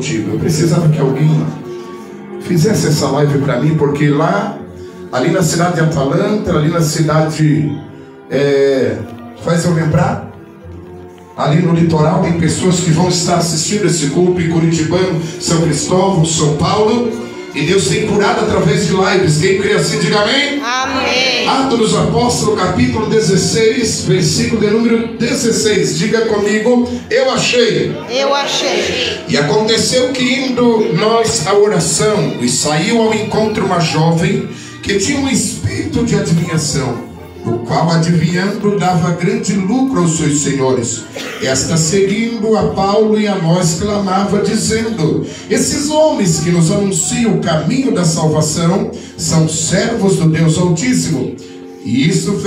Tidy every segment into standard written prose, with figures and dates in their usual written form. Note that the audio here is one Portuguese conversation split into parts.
contigo. Eu precisava que alguém fizesse essa live para mim, porque lá, ali na cidade de Atalanta, ali na cidade, faz eu lembrar, ali no litoral tem pessoas que vão estar assistindo esse culto em Curitibano, São Cristóvão, São Paulo. E Deus tem curado através de lives. Quem crê assim, diga amém. Amém. Atos dos Apóstolos, capítulo 16, versículo de número 16. Diga comigo, eu achei. Eu achei. E aconteceu que indo nós à oração, e saiu ao encontro uma jovem que tinha um espírito de adivinhação, o qual adivinhando dava grande lucro aos seus senhores. Esta, seguindo a Paulo e a nós, clamava dizendo: esses homens que nos anunciam o caminho da salvação são servos do Deus Altíssimo. E isto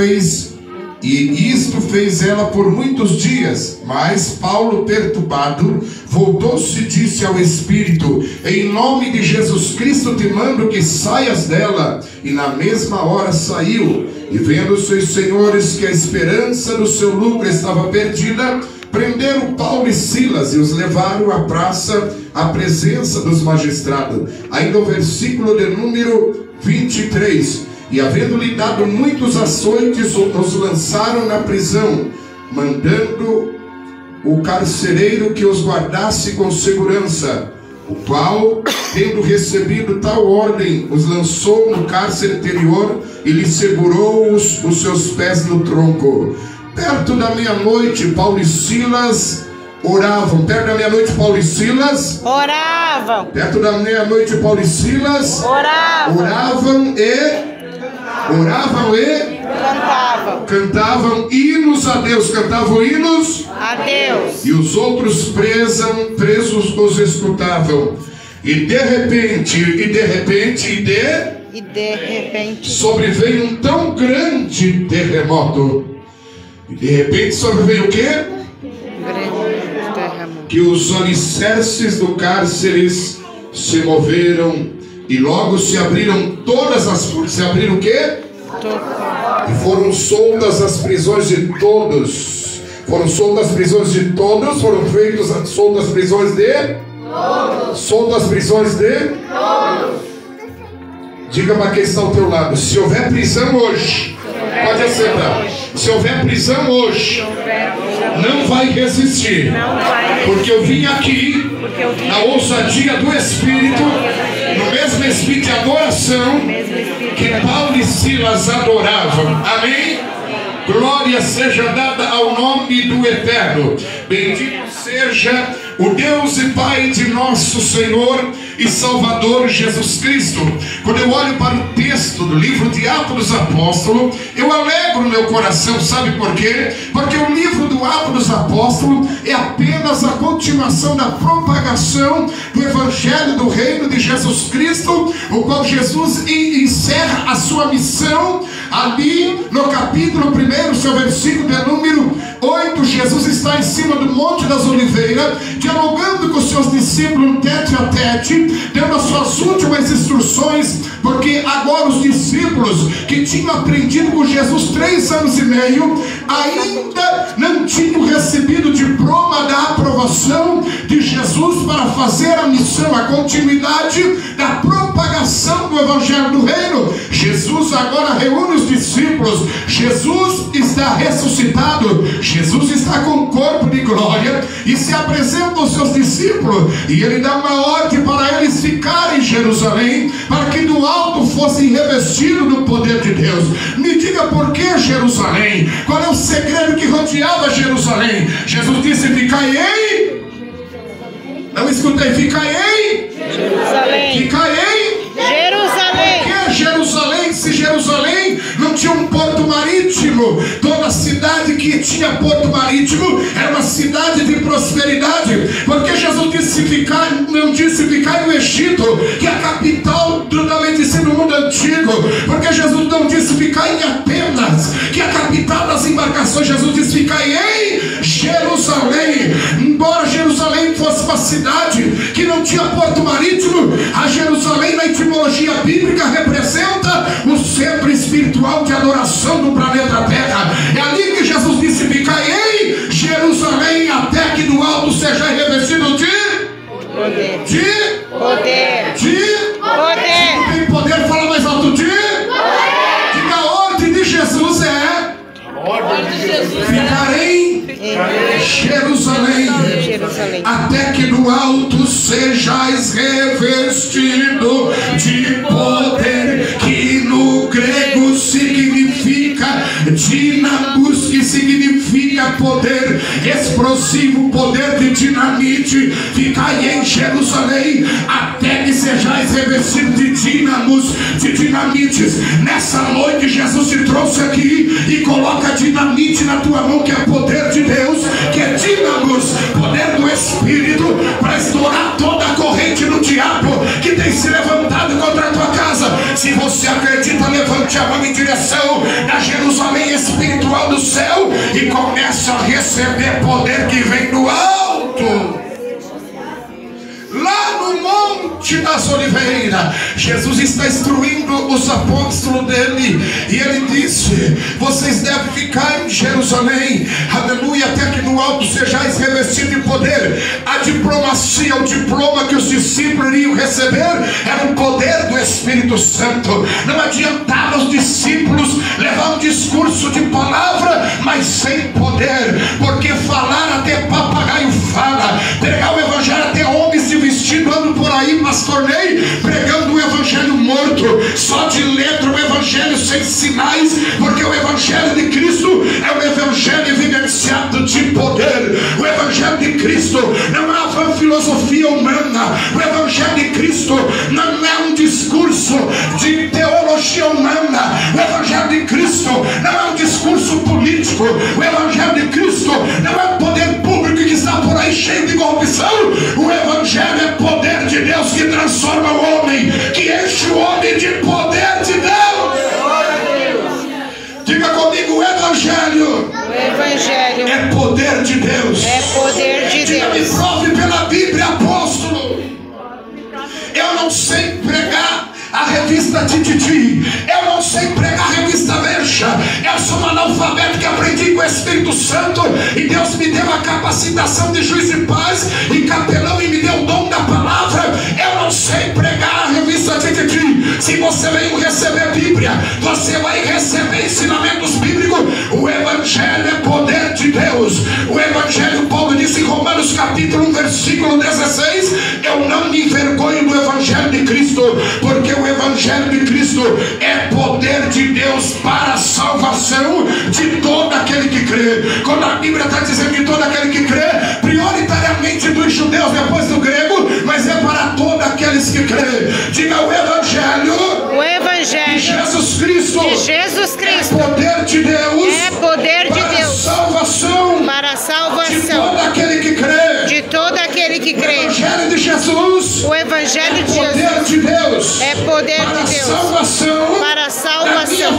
fez ela por muitos dias. Mas Paulo, perturbado, voltou-se e disse ao Espírito: em nome de Jesus Cristo te mando que saias dela. E na mesma hora saiu. E vendo os seus senhores que a esperança do seu lucro estava perdida, prenderam Paulo e Silas e os levaram à praça, à presença dos magistrados. Ainda o versículo de número 23. E havendo-lhe dado muitos açoites, os lançaram na prisão, mandando o carcereiro que os guardasse com segurança, o qual, tendo recebido tal ordem, os lançou no cárcere interior e lhe segurou os seus pés no tronco. Perto da meia-noite, Paulo e Silas oravam. Perto da meia-noite, Paulo e Silas oravam. Perto da meia-noite, Paulo e Silas oravam e cantavam hinos a Deus. Cantavam hinos a Deus. E os outros presos os escutavam. E de repente sobreveio um tão grande terremoto. E de repente sobreveio o quê? Que os alicerces do cárcere se moveram e logo se abriram todas as portas. Se abriram o quê? E foram soltas as prisões de todos. Foram soltas as prisões de todos. Foram feitas soltas as prisões de todos. Soltas as prisões de todos. Diga para quem está ao teu lado: se houver prisão hoje, pode acertar. Se houver prisão hoje, não vai resistir. Porque eu vim aqui na ousadia do Espírito, no mesmo espírito de adoração que Paulo e Silas adoravam. Amém? Glória seja dada ao nome do Eterno. Bendito seja o Deus e Pai de nosso Senhor e Salvador Jesus Cristo. Quando eu olho para o texto do livro de Atos dos Apóstolos, eu alegro meu coração. Sabe por quê? Porque o livro do Atos dos Apóstolos é apenas a continuação da propagação do Evangelho do Reino de Jesus Cristo, o qual Jesus encerra a sua missão ali no capítulo 1, seu versículo de número 8. Jesus está em cima do Monte das Oliveiras, dialogando com seus discípulos tete a tete, dando as suas últimas instruções, porque agora os discípulos que tinham aprendido com Jesus 3 anos e meio, ainda não tinham recebido o diploma da aprovação de Jesus para fazer a missão, a continuidade da propagação do Evangelho do Reino. Jesus agora reúne os discípulos. Jesus está ressuscitado. Jesus está com o corpo de glória e se apresenta aos seus discípulos, e ele dá uma ordem para eles ficarem em Jerusalém, para que do alto fossem revestidos do poder de Deus. Me diga por que Jerusalém? Qual é o segredo que rodeava Jerusalém? Jesus disse: ficai em... Não escutei. Ficai em Jerusalém. Ficai em Jerusalém. Por que Jerusalém? Se Jerusalém não tinha um porto marítimo, toda cidade que tinha porto marítimo era uma cidade de prosperidade. Porque Jesus disse ficar, não disse ficar no Egito, que é a capital da medicina do mundo antigo. Porque Jesus não disse ficar em Atenas, que é a capital das embarcações. Jesus disse ficar em Jerusalém. Embora Jerusalém fosse uma cidade que não tinha porto marítimo, a Jerusalém na etimologia bíblica representa o centro espiritual de adoração do planeta Terra. É ali que Jesus disse ficai em Jerusalém, até que do alto seja revestido de... Poder. De Poder. de Poder. tem poder, fala mais alto, de diga, a ordem de Jesus é ficar em Jerusalém, até que no alto sejais revestido de poder, que no grego significa dinamus, que significa poder explosivo, poder de dinamite. Ficai em Jerusalém até que sejais revestidos de dinamus, de dinamites. Nessa noite Jesus te trouxe aqui e coloca dinamite na tua mão, que é poder de Deus, que é dinamus, poder do Espírito, para estourar toda a corrente do diabo que tem se levantado contra a tua casa. Se você acredita, levante a mão em direção da Jerusalém espiritual do céu e comece a receber poder que vem do alto. Lá no Monte das Oliveiras, Jesus está instruindo os apóstolos dele, e ele disse: vocês devem ficar em Jerusalém, aleluia, até que no alto sejais revestidos de poder. A diplomacia, o diploma que os discípulos iriam receber era o poder do Espírito Santo. Não adiantava os discípulos levar um discurso de palavra, mas sem poder, porque falar até papagaio fala, pregar o evangelho até homens de vestido andam por aí, pastor Ney, pregando o evangelho morto, só de letra, o evangelho sem sinais, porque o evangelho de Cristo é um evangelho evidenciado de poder. O evangelho de Cristo não é uma filosofia humana, o evangelho de Cristo não é um discurso de teologia humana, o evangelho de Cristo não é um discurso político, o evangelho de Cristo não é um poder público que está por aí cheio de corrupção. O evangelho é poder de Deus que transforma o homem, que enche o homem de poder de Deus. Diga comigo, o evangelho é poder de Deus. É poder de Diga, me Deus. prove pela Bíblia, apóstolo. Eu não sei pregar a revista Tititi, eu não sei pregar a revista Veja, eu sou um analfabeto que aprendi com o Espírito Santo, e Deus me deu a capacitação de juiz de paz e capelão, e me deu o dom da palavra. Eu não sei pregar a revista Tititi. Se você veio receber a Bíblia, você vai receber ensinamentos bíblicos. O evangelho é poder de Deus. O evangelho, Paulo disse em Romanos capítulo 1 versículo 16: eu não me envergonho do evangelho de Cristo, porque o evangelho de Cristo é poder de Deus para a salvação de todo aquele que crê. Quando a Bíblia está dizendo de todo aquele que crê, prioritariamente dos judeus, depois do grego, mas é para todos aqueles que crê. Diga, o evangelho de Jesus Cristo é poder de Deus, É poder de para Deus. salvação Para a de salvação todo aquele que crê. de todo aquele que O crê. evangelho de Jesus O evangelho de poder Jesus de Deus é poder para de Deus. salvação Para a salvação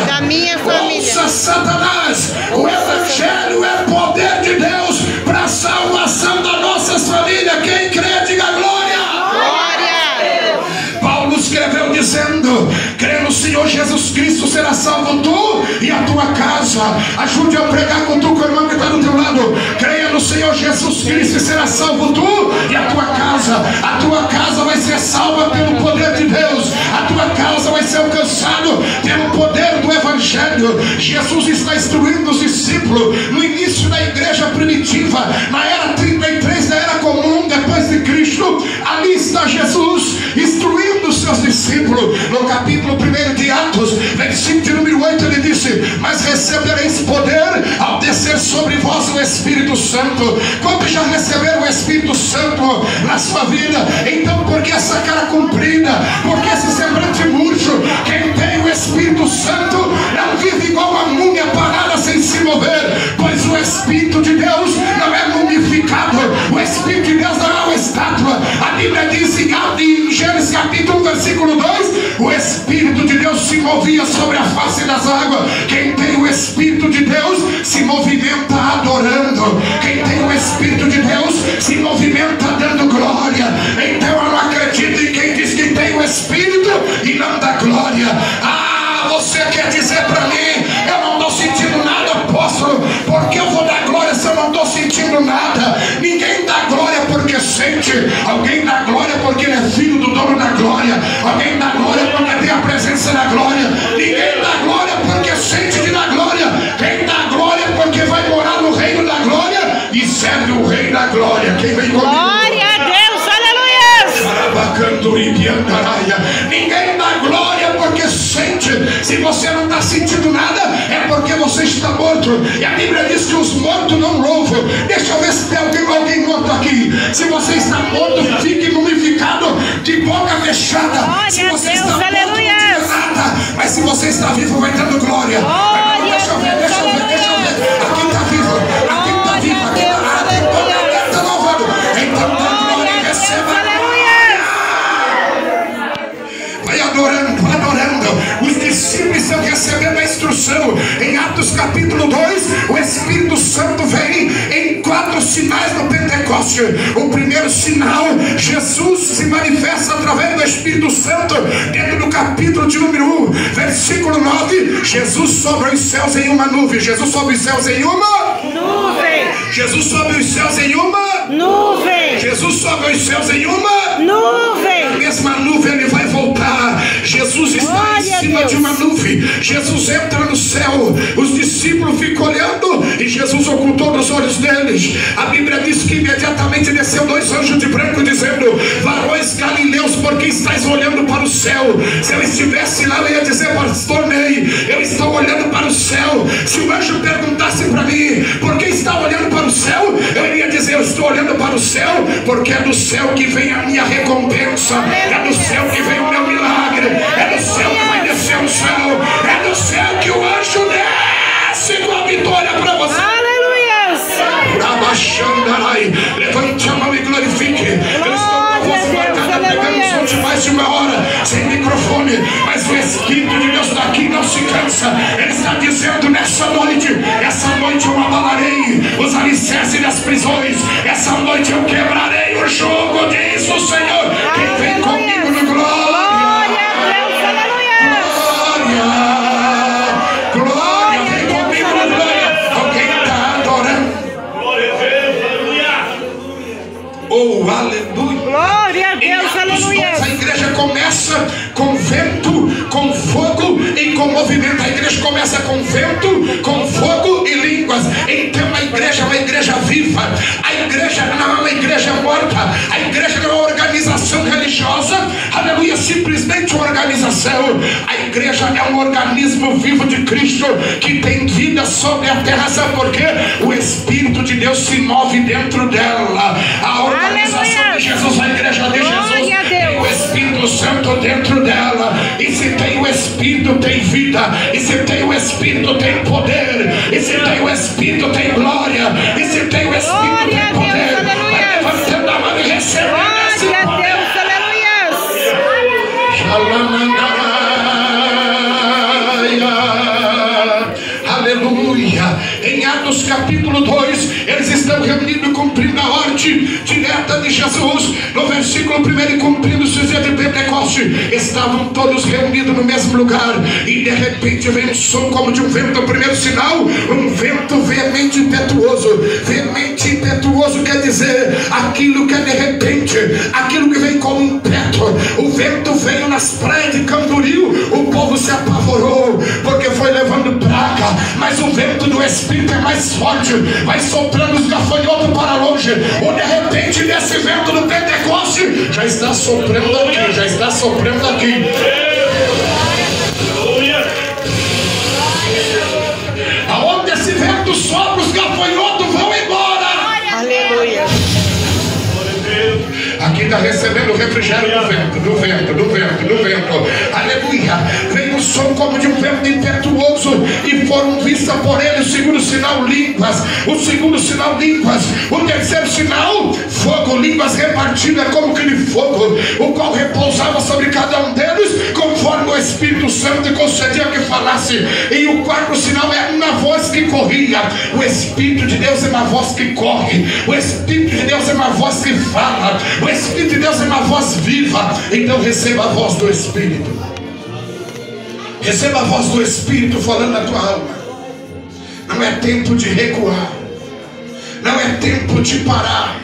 da minha família. Ouça, Satanás, o evangelho é poder de Deus para a salvação das nossas famílias. Quem crê, diga glória. Glória. Paulo escreveu dizendo: crê no Senhor Jesus Cristo, será salvo tu e a tua casa. Ajude a pregar com tu, com o irmão que está do teu lado. Creia no Senhor Jesus Cristo e será salvo tu e a tua casa. A tua casa vai ser salva pelo poder de Deus. A tua casa vai ser alcançada pelo poder do evangelho. Jesus está instruindo os discípulos no início da igreja primitiva, na era 33 da era comum depois de Cristo. Ali está Jesus instruindo os seus discípulos. No capítulo 1 de Atos, versículo de número 8, ele disse: mas recebereis poder ao descer sobre vós o Espírito Santo. Quantos já receberam o Espírito Santo na sua vida? Então, por que essa cara comprida? Por que esse semblante murcho? Quem tem o Espírito Santo não vive igual uma múmia parada sem se mover, pois o Espírito de Deus não é mumificado. O Espírito de Deus não é uma estátua. A Bíblia diz em Gênesis capítulo 1 versículo 2: o Espírito de Deus se movia sobre a face das águas. Quem tem o Espírito de Deus se movimenta adorando. Quem tem o Espírito de Deus se movimenta dando glória. Então eu não acredito em quem diz que tem o Espírito e não dá glória. Você quer dizer para mim: eu não estou sentindo nada, apóstolo, porque eu vou dar glória se eu não estou sentindo nada? Ninguém dá glória porque sente. Alguém dá glória porque ele é filho do dono da glória. Alguém dá glória porque tem a presença da glória. Ninguém dá glória porque sente que dá glória. Quem dá glória porque vai morar no reino da glória e serve o rei da glória. Quem vem comigo? Glória a Deus, aleluia. Ninguém dá glória porque sente. Se você não está sentindo nada, é porque você está morto. E a Bíblia diz que os mortos não louvam. Deixa eu ver se tem alguém morto aqui. Se você está morto, fique mumificado de boca fechada. Se você está morto, não diga nada. Mas se você está vivo, vai dando glória. Deixa eu ver. Aqui está vivo. Aqui está louvando. Então dá glória e receba. Vai adorando. Os discípulos estão recebendo a instrução. Em Atos capítulo 2, o Espírito Santo vem em 4 sinais no Pentecoste. O primeiro sinal, Jesus se manifesta através do Espírito Santo dentro do capítulo de número 1, versículo 9. Jesus sobe os céus em uma nuvem. Jesus sobe os céus em uma nuvem. Jesus sobe os céus em uma nuvem. Jesus sobe os céus em uma nuvem. A mesma nuvem ele vai voltar. Jesus está em cima de uma nuvem. Jesus entra no céu. Os discípulos ficam olhando e Jesus ocultou dos olhos deles. A Bíblia diz que imediatamente desceu 2 anjos de branco dizendo: varões galileus, por que estáis olhando para o céu? Se eu estivesse lá, eu ia dizer: pastor Ney, eu estou olhando para o céu. Se o anjo perguntasse para mim: por que está olhando para o céu? Eu iria dizer: eu estou olhando para o céu porque é do céu que vem a minha recompensa. É do céu que vem o meu milagre. É do céu que vai descer o céu. É do céu que o anjo desce com a vitória para você. Aleluia! Levante a mão e glorifique. Eu estou com a voz marcada, pregando de mais de 1 hora, sem microfone, mas o Espírito de Deus daqui não se cansa. Ele está dizendo nessa noite: essa noite eu abalarei os alicerces das prisões. Essa noite eu quebrarei o jugo, diz o Senhor. Quem vem comigo no glória. Oh, aleluia! Glória a Deus, aleluia! A igreja começa com vento, com fogo e com movimento. A igreja começa com vento, com fogo e línguas. Então a igreja é uma igreja viva. A igreja não é uma igreja morta. A igreja não é uma organização religiosa. Aleluia! Simplesmente uma organização. A igreja é um organismo vivo de Cristo que tem vida sobre a terra. Sabe por quê? O Espírito de Deus se move dentro dela. A organização de Jesus, a igreja de Jesus, tem o Espírito Santo dentro dela. E se tem o Espírito, tem vida. E se tem o Espírito, tem poder. E se tem o Espírito, tem glória. E se tem o Espírito, tem poder. Vai levantando a mão e recebe. Glória a Deus, aleluia. Em Atos capítulo 2, eles estão reunidos cumprindo a ordem direta de Jesus. No versículo 1, cumprindo-se o dia de Pentecoste, estavam todos reunidos no mesmo lugar, e de repente veio um som como de um vento. O primeiro sinal, um vento veemente impetuoso. Veemente impetuoso quer dizer aquilo que é de repente, aquilo que vem com impeto. O vento veio nas praias de Camboriú, o povo se apavorou porque foi levando praga. Mas o vento do Espírito é mais forte, vai soprando os gafanhotos para longe. Ou de repente desse vento do Pentecoste já está soprando aqui, já está soprando aqui. Aonde esse vento sopra, os gafanhotos vão embora. aleluia! Aqui está recebendo o refrigério do vento. Aleluia. Veio um som como de um vento impetuoso, e foram vistas por ele o segundo sinal, línguas. O segundo sinal, línguas. O terceiro sinal, fogo. Línguas repartidas como que de fogo, o qual repousava sobre cada um deles, conforme o Espírito Santo concedia que falasse. E o quarto sinal é uma voz que corria. O Espírito de Deus é uma voz que corre. O Espírito de Deus é uma voz que fala. O Espírito de Deus é uma voz viva. Então receba a voz do Espírito. Receba a voz do Espírito falando na tua alma. Não é tempo de recuar. Não é tempo de parar.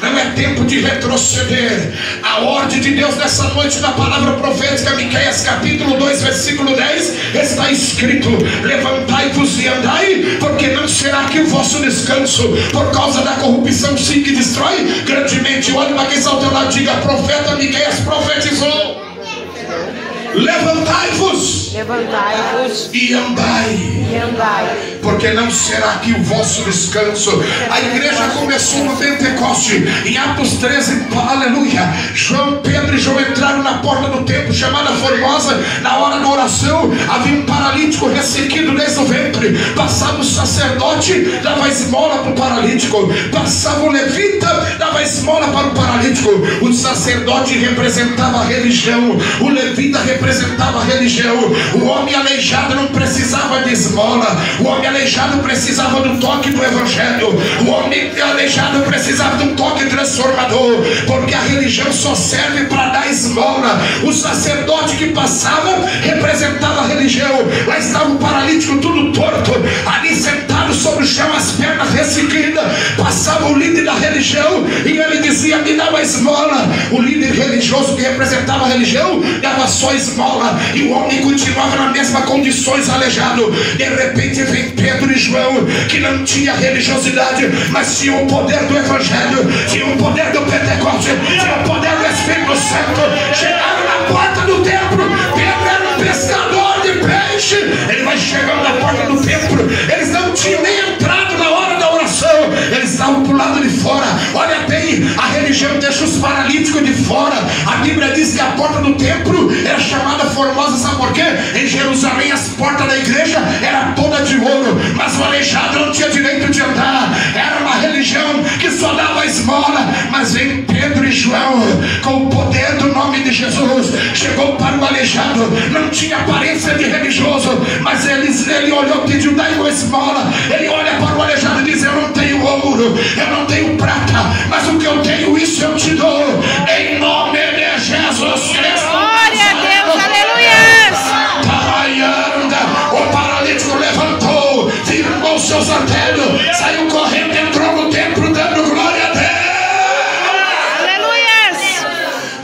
não é tempo de retroceder. A ordem de Deus nessa noite, na palavra profética, Miqueias capítulo 2, versículo 10, está escrito: levantai-vos e andai, porque não será que o vosso descanso, por causa da corrupção sim que destrói grandemente. Olha para quem está ao teu lado, diga: profeta Miqueias profetizou. Levantai-vos e andai, porque não será aqui o vosso descanso. A igreja começou no Pentecoste, em Atos 13, aleluia. João, Pedro e João entraram na porta do templo chamada Formosa. Na hora da oração havia um paralítico ressequido desde o ventre. Passava o sacerdote, dava esmola para o paralítico. Passava o levita, dava esmola para o paralítico. O sacerdote representava a religião, o levita representava a religião. O homem aleijado não precisava de esmola, o homem aleijado precisava do toque do evangelho, o homem aleijado precisava de um toque transformador, porque a religião só serve para dar esmola. O sacerdote que passava representava a religião. Lá estava o paralítico tudo torto, ali sentado sobre o chão, as pernas ressequidas. Passava o líder da religião e ele dizia: me dá uma esmola. O líder religioso que representava a religião dava só esmola, e o homem continuava nas mesmas condições, aleijado. De repente vem Pedro e João, que não tinha religiosidade, mas tinha o poder do evangelho, tinha o poder do Pentecoste, tinha o poder do Espírito Santo. Chegaram na porta do templo. Pedro era um pescador de peixe, ele vai chegando na porta do templo. Eles não tinham nem entrado na hora da oração, eles estavam pro lado de fora. Olha bem, a religião deixa os paralíticos de fora. A Bíblia diz que a porta do templo era chamada Formosa, sabe por quê? Em Jerusalém as portas da igreja eram todas de ouro, mas o aleijado não tinha direito de andar. Era uma religião que só dava esmola. Mas vem Pedro e João com o poder do nome de Jesus. Chegou para o aleijado, não tinha aparência de religioso, mas ele olhou, pediu: dá uma esmola. Ele olha para o aleijado e diz: eu não tenho ouro, eu não tenho prata, mas o que eu tenho, isso eu te dou, em nome de Jesus Cristo. Glória a Deus, aleluia. O paralítico levantou, firmou seus antenos, saiu correndo, entrou no templo dando glória a Deus. Aleluia.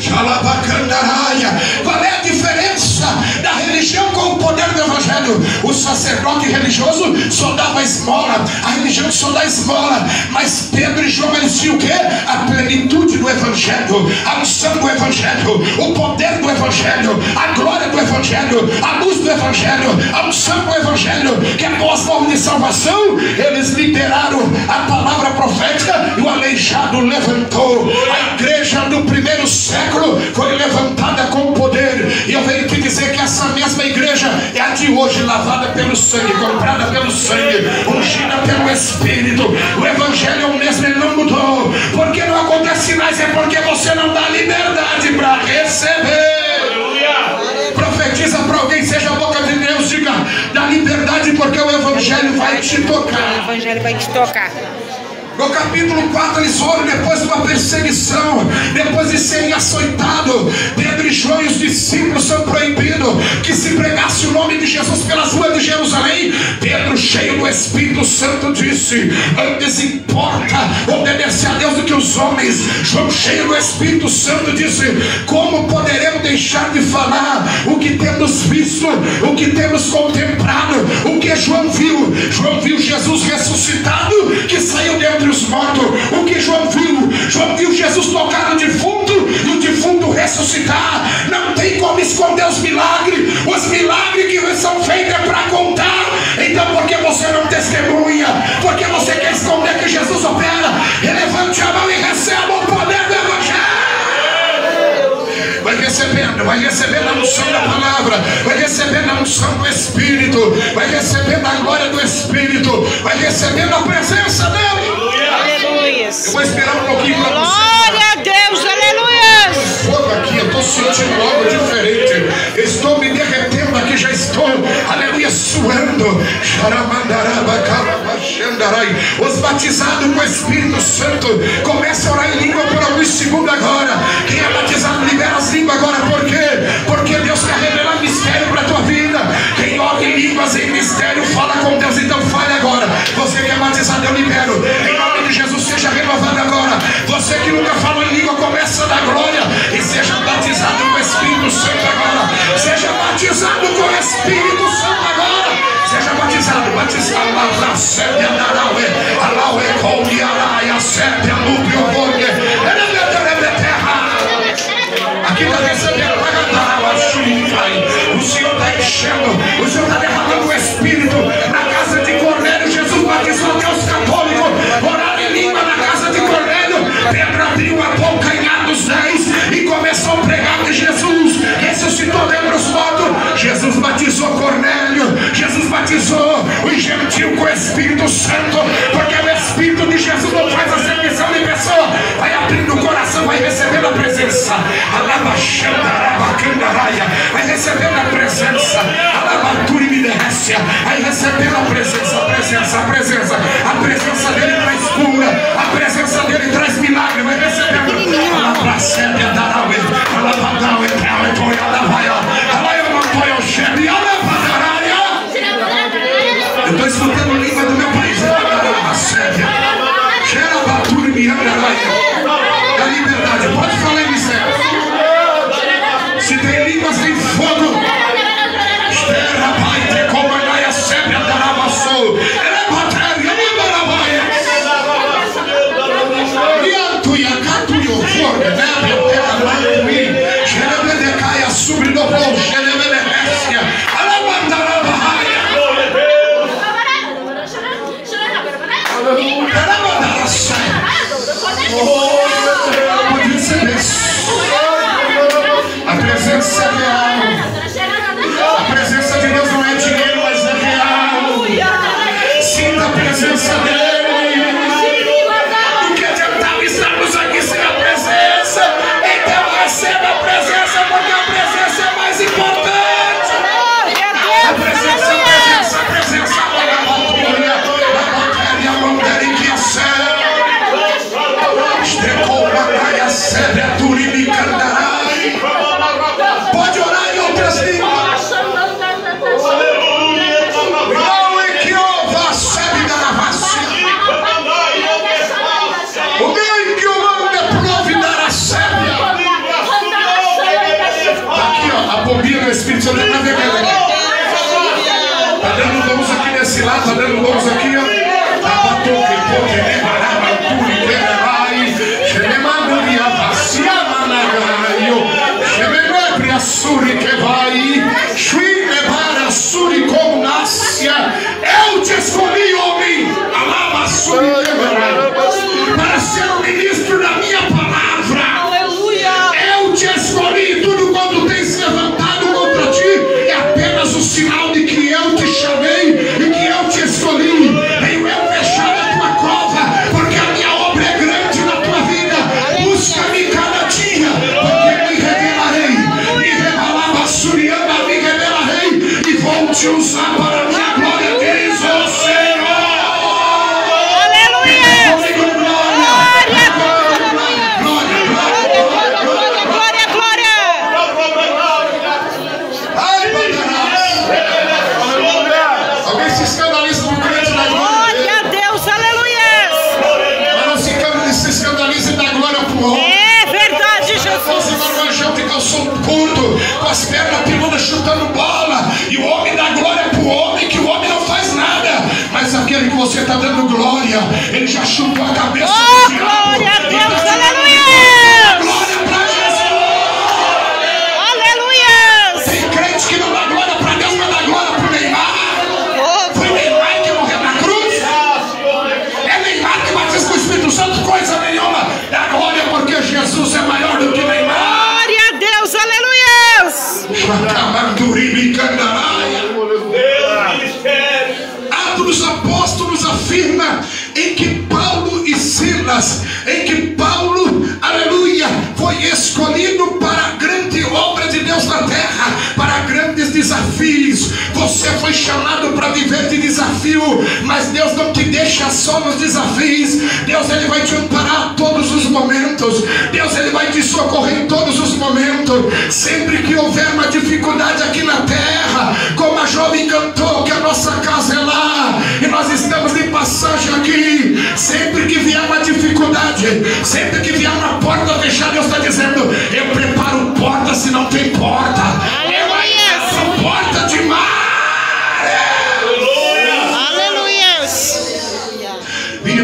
Xalabacandaraia. Qual é a diferença da religião com o poder do evangelho? O sacerdote religioso só dava esmola, a religião só dá esmola. Mas Pedro e João, eles tinham o quê? A plenitude do evangelho, a unção do evangelho, o poder do evangelho, a glória do evangelho, a luz do evangelho, a unção do evangelho, que é a boa forma de salvação. Eles liberaram a palavra profética e o aleijado levantou. A igreja do primeiro século foi levantada com poder, e eu venho te dizer que essa mesma igreja é a de hoje, lavada pelo sangue, comprada pelo sangue, ungida pelo Espírito. O evangelho é o mesmo, ele não mudou. Porque não acontece mais, é porque você não dá liberdade para receber. Profetiza para alguém, seja a boca de Deus, diga: dá liberdade, porque o evangelho vai te tocar. O evangelho vai te tocar. No capítulo 4 eles foram depois de uma perseguição, depois de serem açoitados. Pedro e João e os discípulos são proibidos que se pregasse o nome de Jesus pelas ruas de Jerusalém. Pedro, cheio do Espírito Santo, disse: antes importa obedecer a Deus do que os homens. João, cheio do Espírito Santo, disse: como poderemos deixar de falar o que temos visto, o que temos contemplado? O que João viu? João viu Jesus ressuscitado, que saiu dentre os mortos. O que João viu? João viu Jesus tocar no defunto e o defunto ressuscitar. Não tem como esconder os milagres. Os milagres que são feitos é para contar. Então por que você não testemunha? Porque você quer esconder que Jesus opera? Levante a mão e receba o poder do evangelho. Vai recebendo a unção da palavra, vai recebendo a unção do Espírito, vai recebendo a glória do Espírito, vai recebendo a presença dele. Aleluia. Eu vou esperar um pouquinho para você. Glória a Deus, aleluia. Fogo aqui, eu estou sentindo algo diferente. Estou me derretendo aqui, já estou, aleluia, suando. Os batizados com o Espírito Santo começam a orar em língua por alguns segundos agora. Quem é batizado libera as línguas agora. Por quê? Porque Deus quer revelar mistério para a tua vida. Quem ora em línguas em mistério fala com Deus. Então fale agora. Você que é batizado, eu libero. Em nome de Jesus, seja renovado agora. Você Você que nunca falou em língua, começa a dar glória e seja batizado com o Espírito Santo agora. Seja batizado com o Espírito Santo agora. Seja batizado, batizado. A sépia daraue, alaue colde araia, sépia lúbio volgue. Aqui está recebendo o Senhor está enchendo, o Senhor está derramando o Espírito na casa de Cornélio. Jesus batizou até os católicos, oraram em língua na casa de Cornélio. Pedro abriu a boca em Atos 10 e começou a pregar que Jesus ressuscitou dentre os mortos. Jesus batizou Cornélio, Jesus batizou os gentios com o Espírito Santo, porque o Espírito de Jesus não faz acepção de pessoa, vai abrindo o coração, vai recebendo a presença. Vai recebendo a presença, vai recebendo a presença dele traz cura, a presença dele traz milagre, vai recebendo. Eu estou escutando língua do meu país, da liberdade, pode falar em mistério. Se tem línguas, tem fogo. A presença é real. A presença de Deus não é dinheiro, mas é real. Sinta a presença dele. Do que adiantava estarmos aqui sem a presença? Então receba a presença, porque a presença é mais importante. A presença, a presença, a matéria que é séria. Pode orar em outras línguas. Não é que ouva a sebe da lavação. O bem que o homem prove dará sebe. Aqui, ó, a bombinha do Espírito Santo está navegando aqui. Está dando dons aqui nesse lado, está dando dons aqui, ó. Suri que vai, Shuine para Suri como nascia. Eu te escolhi, homem, alava Suri para ser o ministro da minha palavra. Aleluia. Eu te escolhi. Tudo quando tem se levantado contra ti é apenas o sinal de que eu te chamei e que eu te escolhi. Venho eu fechar a tua cova, porque a minha obra é grande na tua vida. Busca-me cada dia, porque me revelarei. Me revelarei e vou te usar para a minha glória, diz o Senhor. Aleluia! Glória! Ai, alguém se escandaliza do crente da glória? Glória a Deus, aleluia! Mas não se escandalize da glória para o homem. É verdade, Jesus. Você vai no anjão que calçou curto, com as pernas peludas chutando bola, e o homem dá glória para o homem, que o homem não faz nada, mas aquele que você está dando glória, ele já chutou a cabeça do diabo. Glória a Deus, Então, aleluia! Glória para Jesus! Aleluia! Tem crente que não dá glória para Deus, mas dá glória para o Neymar. Foi Neymar que morreu na cruz. É Neymar que batiza com o Espírito Santo, coisa nenhuma. Dá glória porque Jesus é maior do que Neymar. Glória a Deus, aleluia! Atos dos Apóstolos afirma em que Paulo e Silas, aleluia, foi escolhido para a grande obra de Deus na terra, para grandes desafios. Você foi chamado para viver de desafio, mas Deus não te deixa só nos desafios. Deus, ele vai te amparar a todos os momentos. Deus, ele vai te socorrer em todos os momentos. momento, sempre que houver uma dificuldade aqui na terra, como a jovem cantou, que a nossa casa é lá, e nós estamos de passagem aqui, sempre que vier uma dificuldade, sempre que vier uma porta fechada, Deus está dizendo, eu preparo porta se não tem porta, eu abro porta de mar.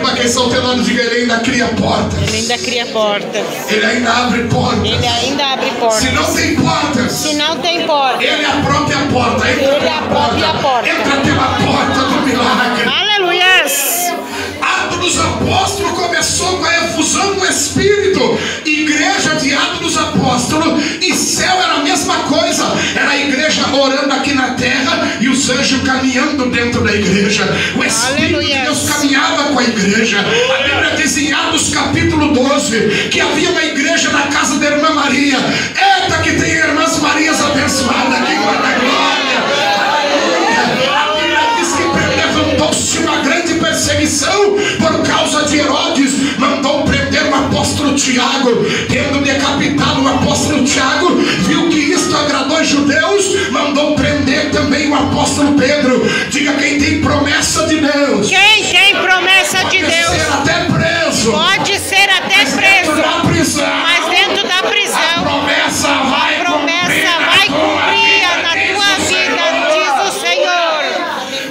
Para quem está telando, diga, ele ainda cria portas. Ele ainda cria portas. Ele ainda abre portas. Ele ainda abre portas. Se não tem portas, se não tem porta, ele é a própria porta. Entra ele é a própria porta. Entra pela porta do milagre. Aleluias. Atos dos Apóstolos começou com a efusão do Espírito. Igreja de Atos dos Apóstolos e céu era a mesma coisa. Era a igreja orando aqui na terra e os anjos caminhando dentro da igreja. O Espírito de Deus caminhava com a igreja. A Bíblia diz em Atos capítulo 12 que havia uma igreja na casa da irmã Maria. Eita, que tem irmãs Marias abençoadas aqui com a glória. A Bíblia diz que levantou-se uma grande perseguição por causa de Herodes. Mandou prender o apóstolo Tiago. Tendo decapitado o apóstolo Tiago, viu que isto agradou os judeus, mandou prender também o apóstolo Pedro. Diga, quem tem promessa de Deus, quem tem promessa de Deus, pode ser até preso. Pode ser até preso. Mas dentro da prisão, a promessa vai cumprir na tua vida, diz o Senhor.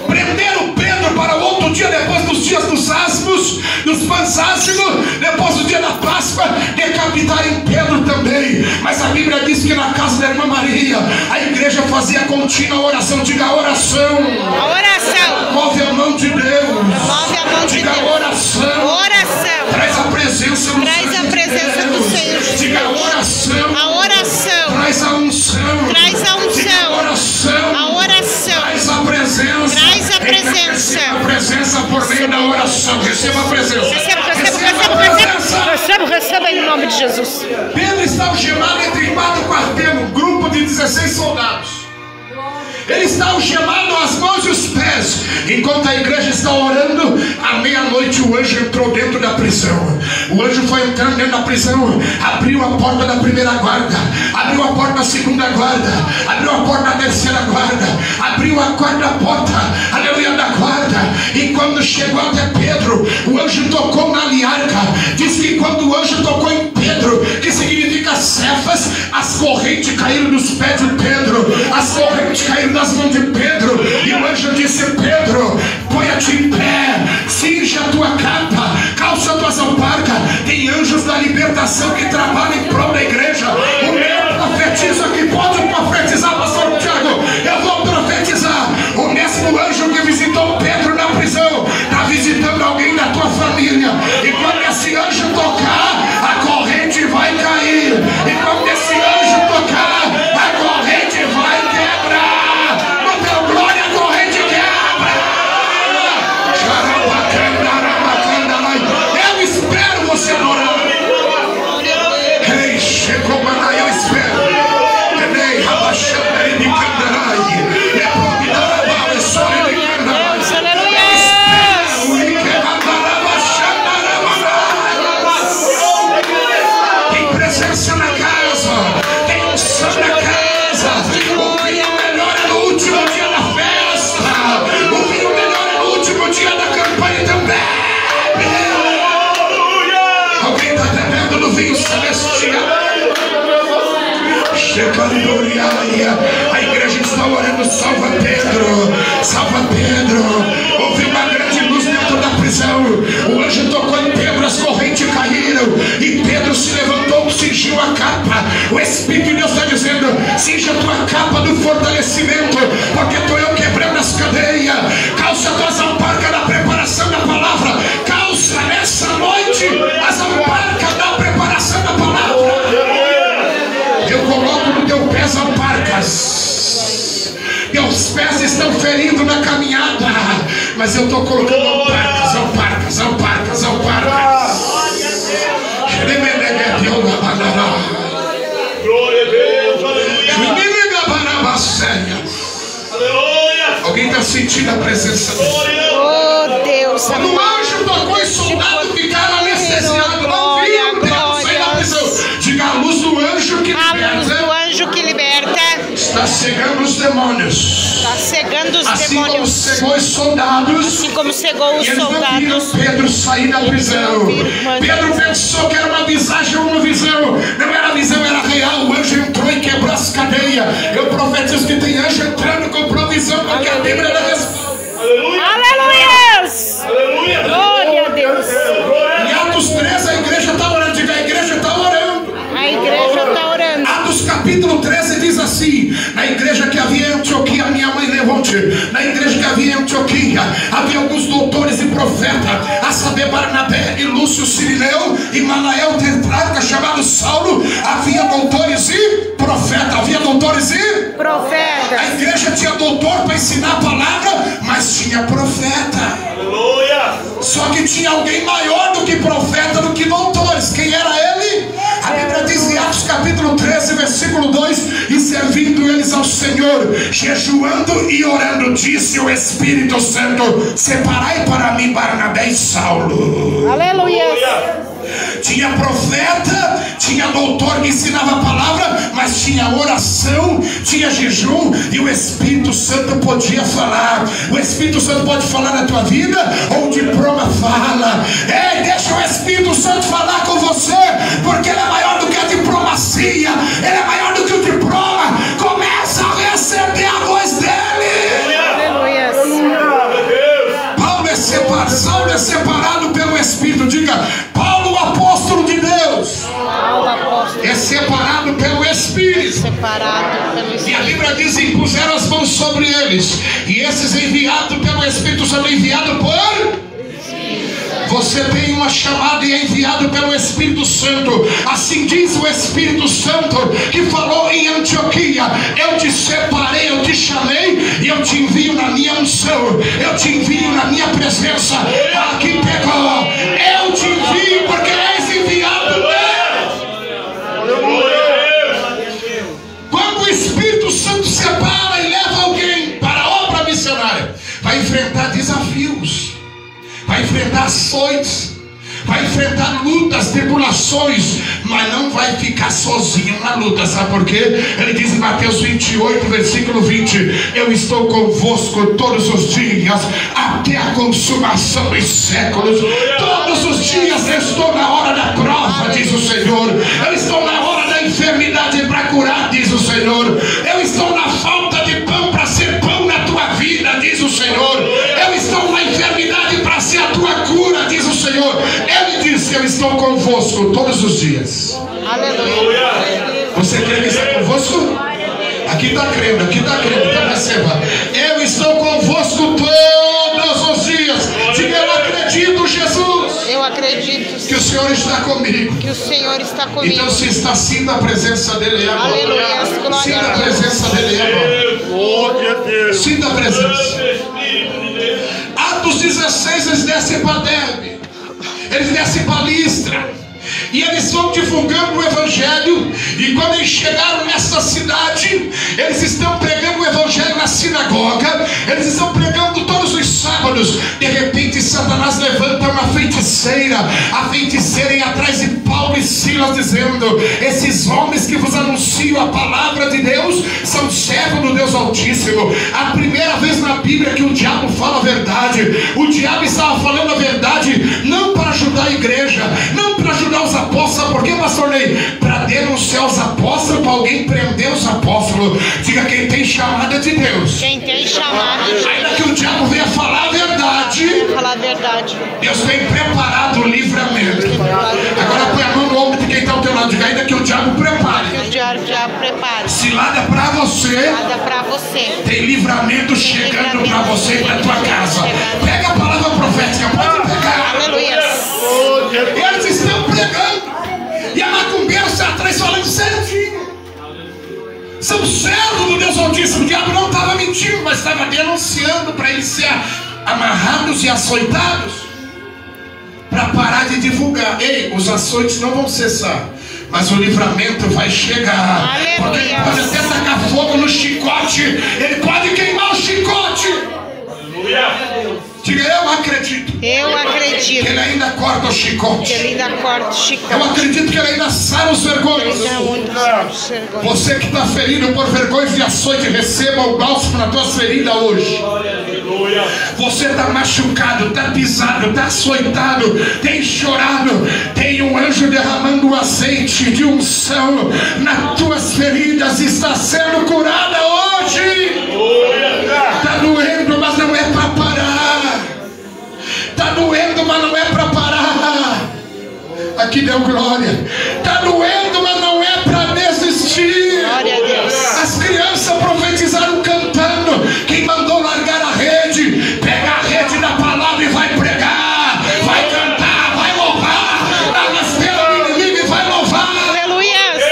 Prenderam Pedro para o outro dia, depois dos dias dos asmos, dos pães ázimos, depois do dia da Páscoa, decapitaram Pedro também. Mas a Bíblia diz que na casa da irmã Maria, a igreja fazia contínua oração. Diga, oração. A oração. Move a mão de Deus. Move a mão de Diga, Deus. oração. Oração. Traz a presença do Traz a presença do Senhor. Diga, oração. A oração. Traz a unção. Traz a unção. Diga, oração. A oração. Traz a presença. Traz a presença. Receba a presença por meio da oração. Receba a presença. Receba em nome de Jesus. Pedro está algemado entre quatro quartelos, um grupo de 16 soldados. Ele está algemado às mãos e os pés. Enquanto a igreja está orando, à meia-noite o anjo entrou dentro da prisão. O anjo foi entrando dentro da prisão, abriu a porta da primeira guarda, abriu a porta da segunda guarda, abriu a porta da terceira guarda, abriu a quarta porta, aleluia, da guarda. E quando chegou até Pedro, o anjo tocou na liarca. Diz que quando o anjo tocou em Pedro, que significa Cefas, as correntes caíram dos pés de Pedro, as correntes caíram das mãos de Pedro. E o anjo disse, Pedro, põe-te em pé, cinja a tua capa, calça tuas alparcas. Tem anjos da libertação que trabalham em prol da igreja. O meu profetiza que pode profetizar, pastor Tiago. Eu vou profetizar. O mesmo anjo que visitou Pedro na prisão está visitando alguém da tua família. E quando esse anjo tocar, a corrente vai cair. E quando esse anjo tocar, a corrente vai quebrar. No teu glória, a corrente quebra. Eu espero você adorar. Ei, chegou, mano, eu espero. Ei, rabaxando e me candarai. Tem presença na casa, tem unção na casa. O vinho melhor é no último dia da festa, o vinho melhor é no último dia da campanha também. Alguém está bebendo do vinho celestial. A igreja está orando, salva Pedro, salva Pedro. Houve uma grande luz dentro da prisão. O anjo tocou em Pedro, as correntes caíram e Pedro se levantou, cingiu a capa. O Espírito de Deus está dizendo, cinja a tua capa do fortalecimento, porque estou eu quebrando as cadeias. Calça tuas alparcas da preparação da palavra. Calça nessa noite as alparcas da preparação da palavra. Eu coloco no teu pé as alparcas. Meus pés estão ferindo na caminhada, mas eu estou colocando alparcas, alparcas, alparcas, alparcas. Glória a Deus, aleluia. Alguém está sentindo a presença de Deus? Oh Deus, quando o anjo tocou e os soldados ficaram anestesiados, não viam Deus sair da prisão. Diga, a luz do anjo anjo que liberta está cegando os demônios. está cegando os Assim demônios. como cegou os soldados. Assim como cegou os Eles não viram soldados. Pedro sair da prisão. Pedro pensou que era uma visagem ou uma visão. Não era visão, era real. O anjo entrou e quebrou as cadeias. Eu profetizo que tem anjo entrando com provisão, porque a Bíblia não responde. Aleluias! Aleluia! Glória a Deus! Em Atos 13 a igreja está orando. Diga, a igreja está orando. A igreja está orando. Atos capítulo 13 diz assim: na igreja que havia em Antioquia, minha mãe levante, na igreja que havia em Antioquia havia alguns doutores e profetas, a saber Barnabé e Lúcio Cirineu e Manael tetrarca chamado Saulo. Havia doutores e profetas. Havia doutores e Profetas. a igreja tinha doutor para ensinar a palavra, mas tinha profeta. Aleluia! Só que tinha alguém maior do que profeta, do que doutores. Quem era ele? A Bíblia diz em Atos capítulo 13, versículo 2: e servindo eles ao Senhor, jejuando e orando, disse o Espírito Santo: separai para mim Barnabé e Saulo. Aleluia. Tinha profeta, tinha doutor que ensinava a palavra, mas tinha oração, tinha jejum, e o Espírito Santo podia falar. O Espírito Santo pode falar na tua vida, ou o diploma fala. Ei, deixa o Espírito Santo falar com você, porque ele é maior do que a diplomacia, ele é maior do que o diploma. Começa a receber a voz dele. Aleluia. Saulo é separado pelo Espírito. Diga, Paulo, o apóstolo de Deus, Paulo, apóstolo, é separado pelo Espírito. separado pelo E a Espírito. Bíblia diz: impuseram as mãos sobre eles, e esses enviados pelo Espírito são enviados por... Você tem uma chamada e é enviado pelo Espírito Santo. Assim diz o Espírito Santo que falou em Antioquia: eu te separei, eu te chamei e eu te envio na minha unção, eu te envio na minha presença. Aqui pegou, eu te envio porque és enviado dele. Quando o Espírito Santo separa e leva alguém para a obra missionária, vai enfrentar desafios, vai enfrentar açoites, vai enfrentar lutas, tribulações, mas não vai ficar sozinho na luta. Sabe por quê? Ele diz em Mateus 28, versículo 20: eu estou convosco todos os dias, até a consumação dos séculos. Todos os dias eu estou na hora da prova, diz o Senhor. Eu estou na hora da enfermidade para curar, diz o Senhor. Eu estou na falta de pão para ser pão na tua vida, diz o Senhor. Eu estou na enfermidade para ser a tua cura, diz o Senhor. Ele disse: eu estou convosco todos os dias. Aleluia. Você crê que está convosco? Aqui está crendo, então receba. Eu estou convosco todos os dias. Diga: eu acredito, Jesus. Eu acredito Que o Senhor está comigo. que o Senhor está comigo. Então, se está sinta a presença dele agora. Aleluia. Glória Sinta a a Deus. presença dele agora. Glória a Deus. Sinta a presença. Atos 16, eles descem para Derbe, eles descem para Listra, e eles vão divulgando o Evangelho. E quando eles chegaram nessa cidade, eles estão pregando o Evangelho na sinagoga, eles estão pregando todos os sábados. De repente Satanás levanta uma feiticeira. A feiticeira ia atrás de Paulo e Silas, dizendo: esses homens que vos anunciam a palavra de Deus são servos do Deus Altíssimo. A primeira vez na Bíblia que o diabo fala a verdade. O diabo estava falando a verdade não para ajudar a igreja, não para ajudar os apóstolos. Sabe por quê, pastor Ney? Para denunciar os apóstolos, para alguém prender os apóstolos. Diga: quem tem chamada de Deus, Quem tem chamado de ainda que o diabo venha falar a verdade, falar a verdade. Deus tem preparado o livramento. Agora põe a mão no ombro de quem está ao teu lado. Diga: ainda que o diabo prepare Que o diabo já prepara. cilada para você, Nada para você. tem livramento chegando para você e para tua casa. Pega a palavra profética, pode pegar. Aleluia. Eles estão pregando, e a macumbeira está atrás falando certinho. São servos do Deus Altíssimo. O diabo não estava mentindo, mas estava denunciando para eles ser amarrados e açoitados, para parar de divulgar. Ei, os açoites não vão cessar, mas o livramento vai chegar. Aleluia. Porque ele pode até tacar fogo no chicote, ele pode queimar o chicote. Aleluia. Diga, eu acredito. Eu acredito. Que Ele ainda corta o chicote. Que Ele ainda corta o chicote. Eu acredito que Ele ainda sara os vergonhos. Você que está ferido por vergonhas de açoite, receba o bálsamo na tua ferida hoje. Você está machucado, está pisado, está açoitado, tem chorado, tem um anjo derramando o azeite de unção nas tuas feridas, está sendo curada hoje. Está doendo, mas não é para parar. Está doendo, mas não é para parar. Aqui deu glória. Está doendo, mas não é para desistir. Glória a Deus. As crianças profetizaram cantando. Quem mandou largar a rede, pega a rede da palavra e vai pregar, vai cantar, vai louvar. Na rasteira do inimigo e vai louvar. Aleluias.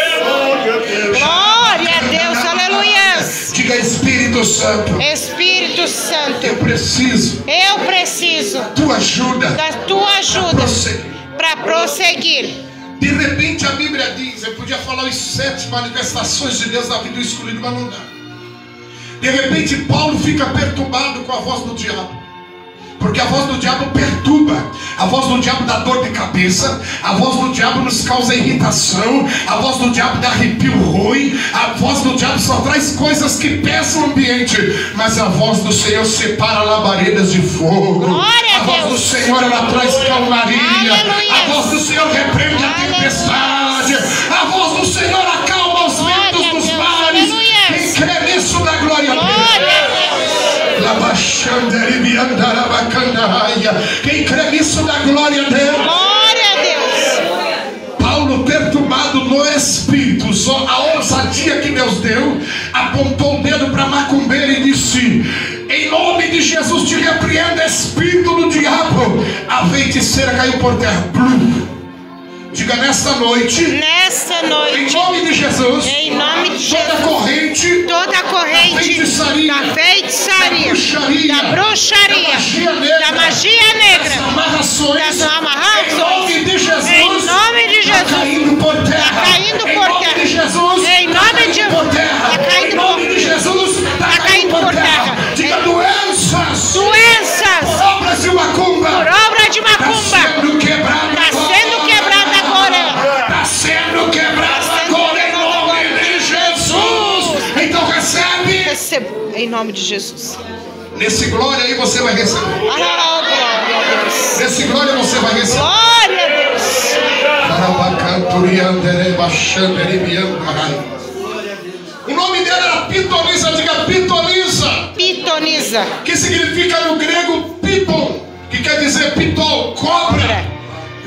Glória a Deus. Aleluias. Diga, Espírito Santo. Espírito Santo. Eu preciso Tua ajuda. Da tua ajuda. Para prosseguir. De repente a Bíblia diz, eu podia falar os 7 manifestações de Deus na vida do escolhido, mas não dá. De repente Paulo fica perturbado com a voz do diabo. Porque a voz do diabo perturba. A voz do diabo dá dor de cabeça. A voz do diabo nos causa irritação. A voz do diabo dá arrepio ruim. A voz do diabo só traz coisas que pesam o ambiente. Mas a voz do Senhor separa labaredas de fogo. Glória a voz do Senhor, ela traz calmaria. Aleluia. A voz do Senhor repreende a tempestade. A voz do Senhor acalma os ventos dos mares. Quem crê nisso dá glória a Deus. Quem crê nisso dá glória a Deus. Glória a Deus. Paulo, perturbado no espírito, a ousadia que Deus deu, apontou o dedo para macumbeiro e disse: em nome de Jesus te repreendo, espírito do diabo. A feiticeira caiu por terra. Diga, nesta noite, em nome de Jesus, toda corrente da feitiçaria, da bruxaria, da magia negra, das amarrações, em nome de Jesus, está caindo por terra, em nome de Jesus, está caindo por terra. Diga, doenças, por obra de macumba, está sendo quebrada agora. Está sendo quebrada agora em nome de Jesus. Então recebe. Em nome de Jesus. Nesse glória aí você vai receber. Glória a Deus. Nesse glória você vai receber. Glória a Deus. O nome dela era Pitonisa. Diga, Pitonisa. Pitonisa. Que significa no grego piton, que quer dizer pitol, cobra.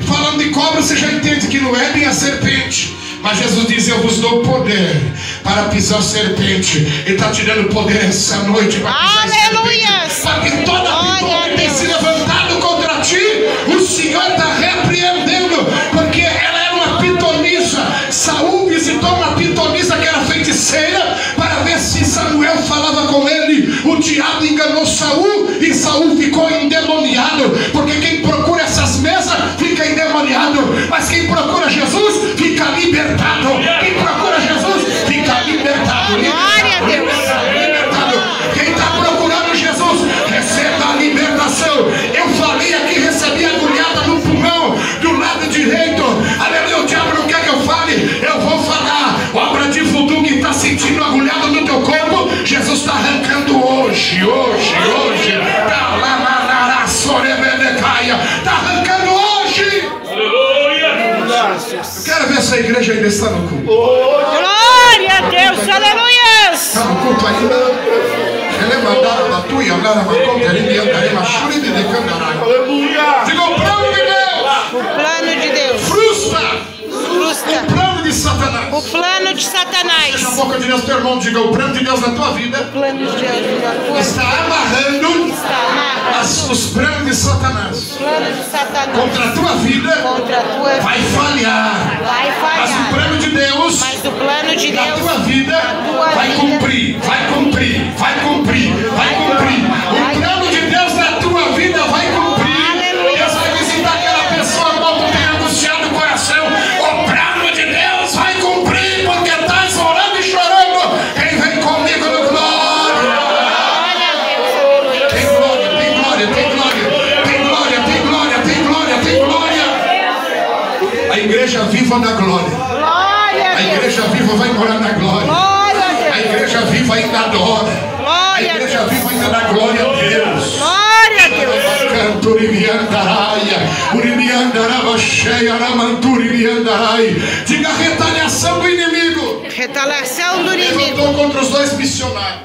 Falando de cobra, você já entende que não é bem a serpente. Mas Jesus diz: eu vos dou poder para pisar serpente. Ele está te dando poder essa noite para pisar serpente. Para que toda pitol que tem se levantado contra ti, o Senhor está repreendendo. Porque ela era uma pitonisa. Saul visitou uma pitonisa que era feiticeira, para ver se Samuel falava com ele. O diabo enganou Saul e Saul ficou endemoniado. Porque quem procura essas mesas fica endemoniado, mas quem procura Jesus fica libertado. Quem procura Jesus fica libertado. Glória a Deus. Libertado. Quem está procurando Jesus receba a libertação. Eu falei aqui, recebi agulhada no pulmão do lado direito. Aleluia. O diabo não quer que eu fale, eu vou falar. Obra de voodoo que está sentindo agulhada no teu corpo, Jesus está arrancando hoje. Está arrancando hoje. Eu quero ver essa igreja ainda está no culto. Glória a Deus. Aleluia. Está no culto ainda. Diga, o plano de Deus. O plano de Deus Frustra o plano de Satanás. o plano de Satanás. Fecha a boca de Deus, teu irmão. Diga, o plano de Deus na tua vida O plano de Deus na tua está amarrando os planos de Satanás. O plano de Satanás Contra a tua vida contra a tua vai falhar. vai Mas o falhar. plano de Deus Mas o plano de na Deus tua vida vai cumprir. Vai cumprir. Vai cumprir. Vai cumprir. O plano de Deus na tua vida vai cumprir. Deus vai visitar aquela pessoa quando tem angustiado o coração. O plano de Deus vai cumprir, porque estás orando e chorando. Quem vem comigo no glória? Glória a Deus. Tem glória, tem glória, tem glória. viva da glória. Glória a A Deus. igreja viva vai morar na glória. Glória a A Deus. igreja viva ainda adora. A Glória a igreja Deus. viva ainda dá glória a Deus. Glória a Deus. Diga retaliação do inimigo. Retaliação do inimigo. Levantou contra os dois missionários.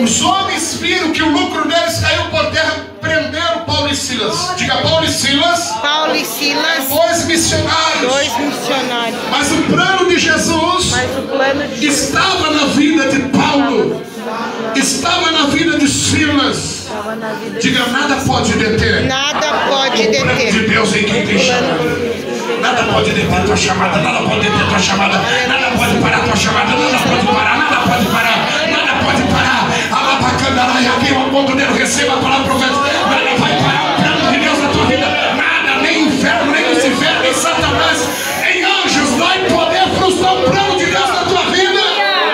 Os homens viram que o lucro deles caiu por terra, prenderam Paulo e Silas. Diga Paulo e Silas. Paulo e Silas, Dois missionários. dois missionários. Mas o plano de Jesus Mas o plano de Jesus estava na vida de Paulo, estava na vida de Silas. estava na vida. Diga, nada pode deter Nada pode o plano de deter. Deus em quem tem chamado. Nada pode deter tua chamada, nada pode deter tua chamada, nada pode parar tua chamada, nada pode parar, nada pode parar, nada pode parar. Alabacandarai, aqui o ponto dele, receba a palavra profética. Nada vai parar o plano de Deus na tua vida, nada, nem inferno, nem Lucifer, nem Satanás, nem anjos, vai poder frustrar o plano de Deus na tua vida.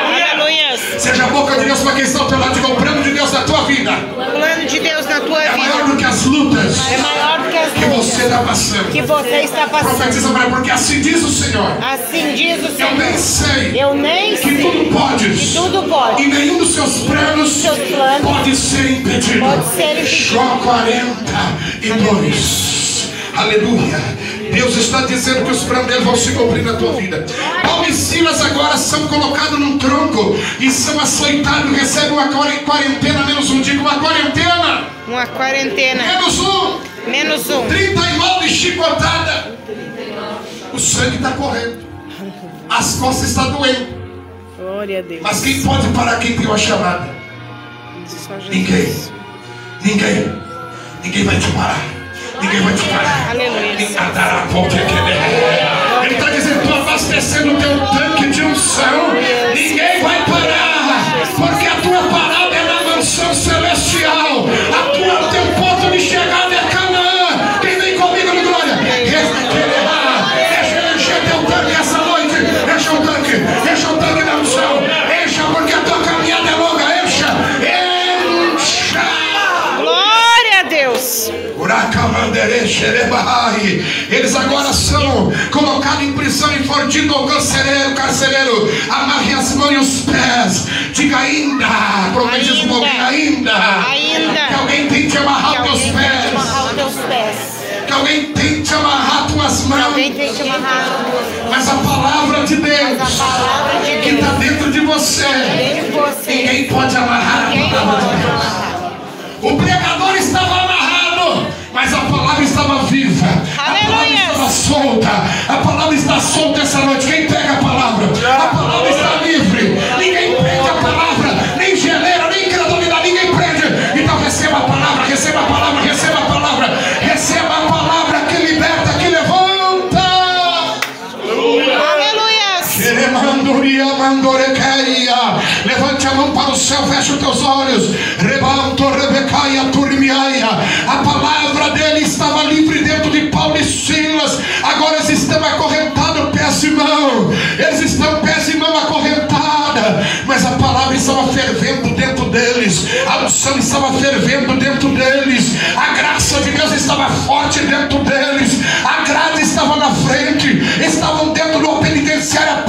Aleluia. Seja a boca de Deus para quem está ao teu lado, diga o plano de Deus na tua vida. O plano de Deus na tua É maior vida do que as lutas é maior do que as que você lutas está passando. que você está passando. Profetiza para porque assim diz o Senhor. Assim diz o Eu nem Senhor. sei Eu nem que sei tudo podes que tudo pode. e nenhum dos seus planos Seus planos pode ser impedido. pode ser impedido. Jó 42. Aleluia. Deus está dizendo que os planos dele vão se cumprir na tua vida. Paulo e Silas agora são colocados num tronco e são açoitados, recebem uma quarentena menos um. Diga uma quarentena Uma quarentena. menos um. Menos um. 39 chicotada. O sangue está correndo. As costas estão doendo. Glória a Deus. Mas quem pode parar quem tem uma chamada? Só Jesus. Ninguém. Ninguém. Ninguém vai te parar. Ninguém vai te parar. Aleluia. Ele está dizendo, tu abastecendo o teu tanque de unção, ninguém vai parar, porque a tua parada é na mansão celestial, o teu ponto de chegada é Canaã. Quem vem comigo no glória? Deixa ele encher teu tanque essa noite. Encha o tanque da unção. Encha, porque a tua caminhada é longa. Encha. Glória a Deus. Eles agora são colocados em prisão e fordido ao carcereiro. Amarre as mãos e os pés. Diga ainda. Profetiza um pouquinho ainda. Ainda. Que alguém tente amarrar Que teus alguém pés. tente amarrar os teus pés. Que alguém tente amarrar tuas Que mãos. alguém tente amarrar as tuas mãos. Mas a palavra de Deus Mas a palavra de que Deus está dentro de você, de você. ninguém pode amarrar a Ninguém palavra de pode Deus. amarrar. O pregador estava amarrado, mas a palavra estava viva. A palavra Aleluia. estava solta. A palavra está solta essa noite. Quem pega a palavra? A palavra está livre. Ninguém prende a palavra, nem geleira, nem incredulidade, ninguém prende. Então receba a palavra, receba a palavra, receba a palavra, receba a palavra que liberta, que levanta. Aleluia. Levante a mão para o céu, feche os teus olhos. A palavra dele estava livre dentro de Paulo e Silas. Agora eles estão acorrentados, pés e mão. Eles estão pés e mão acorrentada. Mas a palavra estava fervendo dentro deles. A unção estava fervendo dentro deles. A graça de Deus estava forte dentro deles. A grade estava na frente. Estavam dentro de uma penitenciária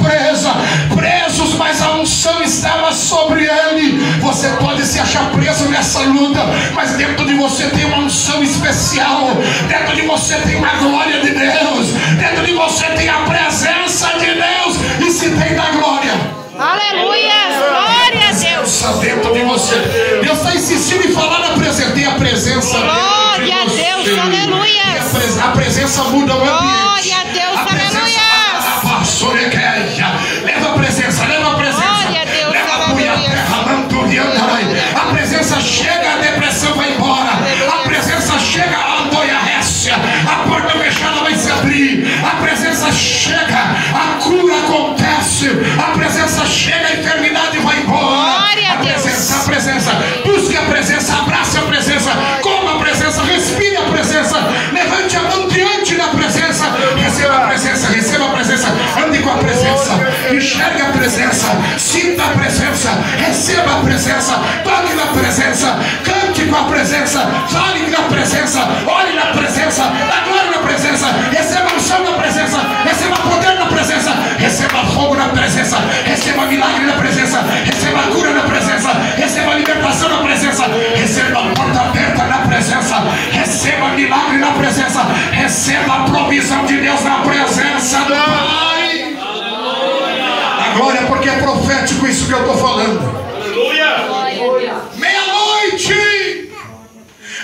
presos, mas a unção estava sobre ele. Você pode se achar preso nessa luta, mas dentro de você tem uma unção especial. Dentro de você tem uma glória de Deus. Dentro de você tem a presença de Deus. E se tem da glória, Aleluia. Glória a Deus. está dentro de você. Deus está insistindo em falar na presença. Tem a presença dentro de Glória a você. Deus. Aleluia. E a presença muda o ambiente. Glória a Deus. A presença, Aleluia. leva a presença, leva a presença. Glória a Deus. Leva a Aleluia. a presença chega, a depressão vai embora. A presença chega, a andoia récia. A porta fechada vai se abrir. A presença chega, a cura acontece. A presença chega, a enfermidade vai embora. Glória a Deus. A presença, busque a presença, abrace a presença, coma a presença, respire a presença, levante a mão diante da presença, receba a presença, receba a presença, ande com a presença, enxergue a presença, sinta a presença, receba a presença, toque na presença, cante com a presença, fale na presença, olhe na presença, dá glória na presença, receba a unção na presença, receba Receba milagre na presença, receba cura na presença, receba libertação na presença, receba a porta aberta na presença, receba milagre na presença, receba a provisão de Deus na presença do Pai. A glória, porque é profético isso que eu estou falando. Meia-noite,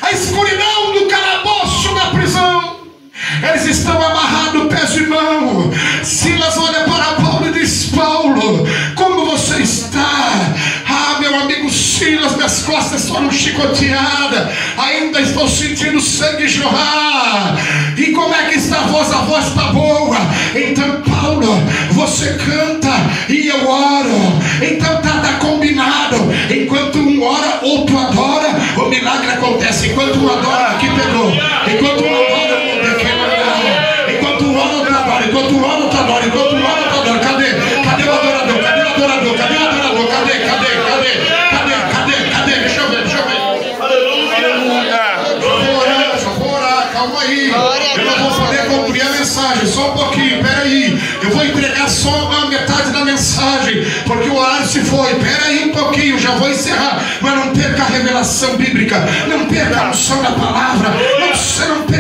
a escuridão do calabouço da prisão. Eles estão amarrados, pés e mão. Silas olha para Paulo e diz: Paulo, como você está? Ah, meu amigo Silas, minhas costas foram chicoteadas, ainda estou sentindo sangue jorrar. E como é que está a voz? A voz está boa. Então, Paulo, você canta e eu oro. Então tá combinado. Enquanto um ora, outro adora, o milagre acontece. Enquanto um adora, aqui pegou. Enquanto um adora, enquanto um ora, outro adora. Enquanto um ora, outro adora. Enquanto um ora, outro adora. Cadê? Cadê o adorador? Cadê o adorador? Cadê o adorador? Cadê? Deixa eu ver. Vou orar, calma aí. Eu não vou poder cumprir a mensagem, só um pouquinho, peraí. Eu vou entregar só a metade da mensagem, porque o horário se foi. Peraí um pouquinho, já vou encerrar. Mas não perca a revelação bíblica, não perca a unção da palavra,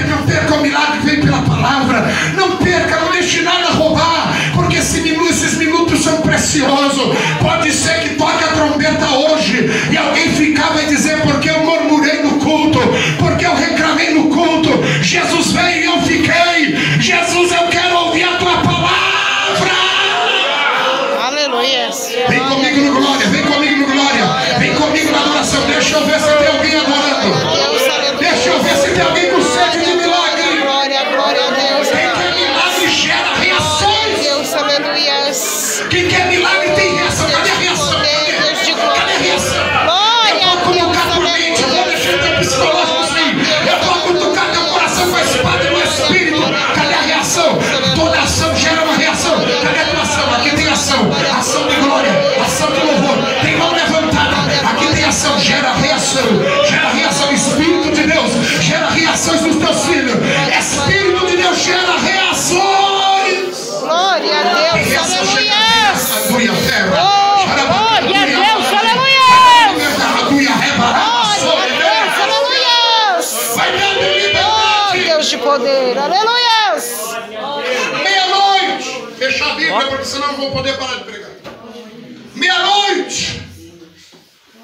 não perca o milagre que vem pela palavra. Não perca, não deixe nada roubar, porque esses minutos são preciosos. Pode ser que toque a trombeta hoje e alguém ficar vai dizer: porque eu murmurei no culto, porque eu reclamei no culto. Jesus veio e eu fiquei. Jesus, eu quero ouvir a tua palavra. Aleluia. Vem comigo no glória, vem comigo no glória, vem comigo na adoração. Deixa eu ver se tem alguém adorando. Deixa eu ver se tem alguém com sede de milagre. Glória a Deus. Quem quer milagre gera reações. Deus, aleluia. Quem quer milagre tem reação. Cadê a reação? Cadê a reação? Glória Eu a vou Deus, cutucar por mente, eu vou deixar teu psicológico assim. Eu vou cutucar teu coração com a espada do Espírito. Cadê a reação? Toda ação gera uma reação. Cadê a tua ação? Aqui tem ação. Ação de glória, ação de louvor. Tem mão levantada. Aqui tem ação, gera reação. Gera reação. Espírito de Deus gera reações dos teus filhos. Espírito de Deus gera reações. Glória a Deus, aleluia. Glória a Deus, aleluia. Vai dando liberdade. Deus de poder, aleluia. Meia-noite. Fecha a Bíblia, porque senão eu não vou poder parar de pregar. Meia-noite.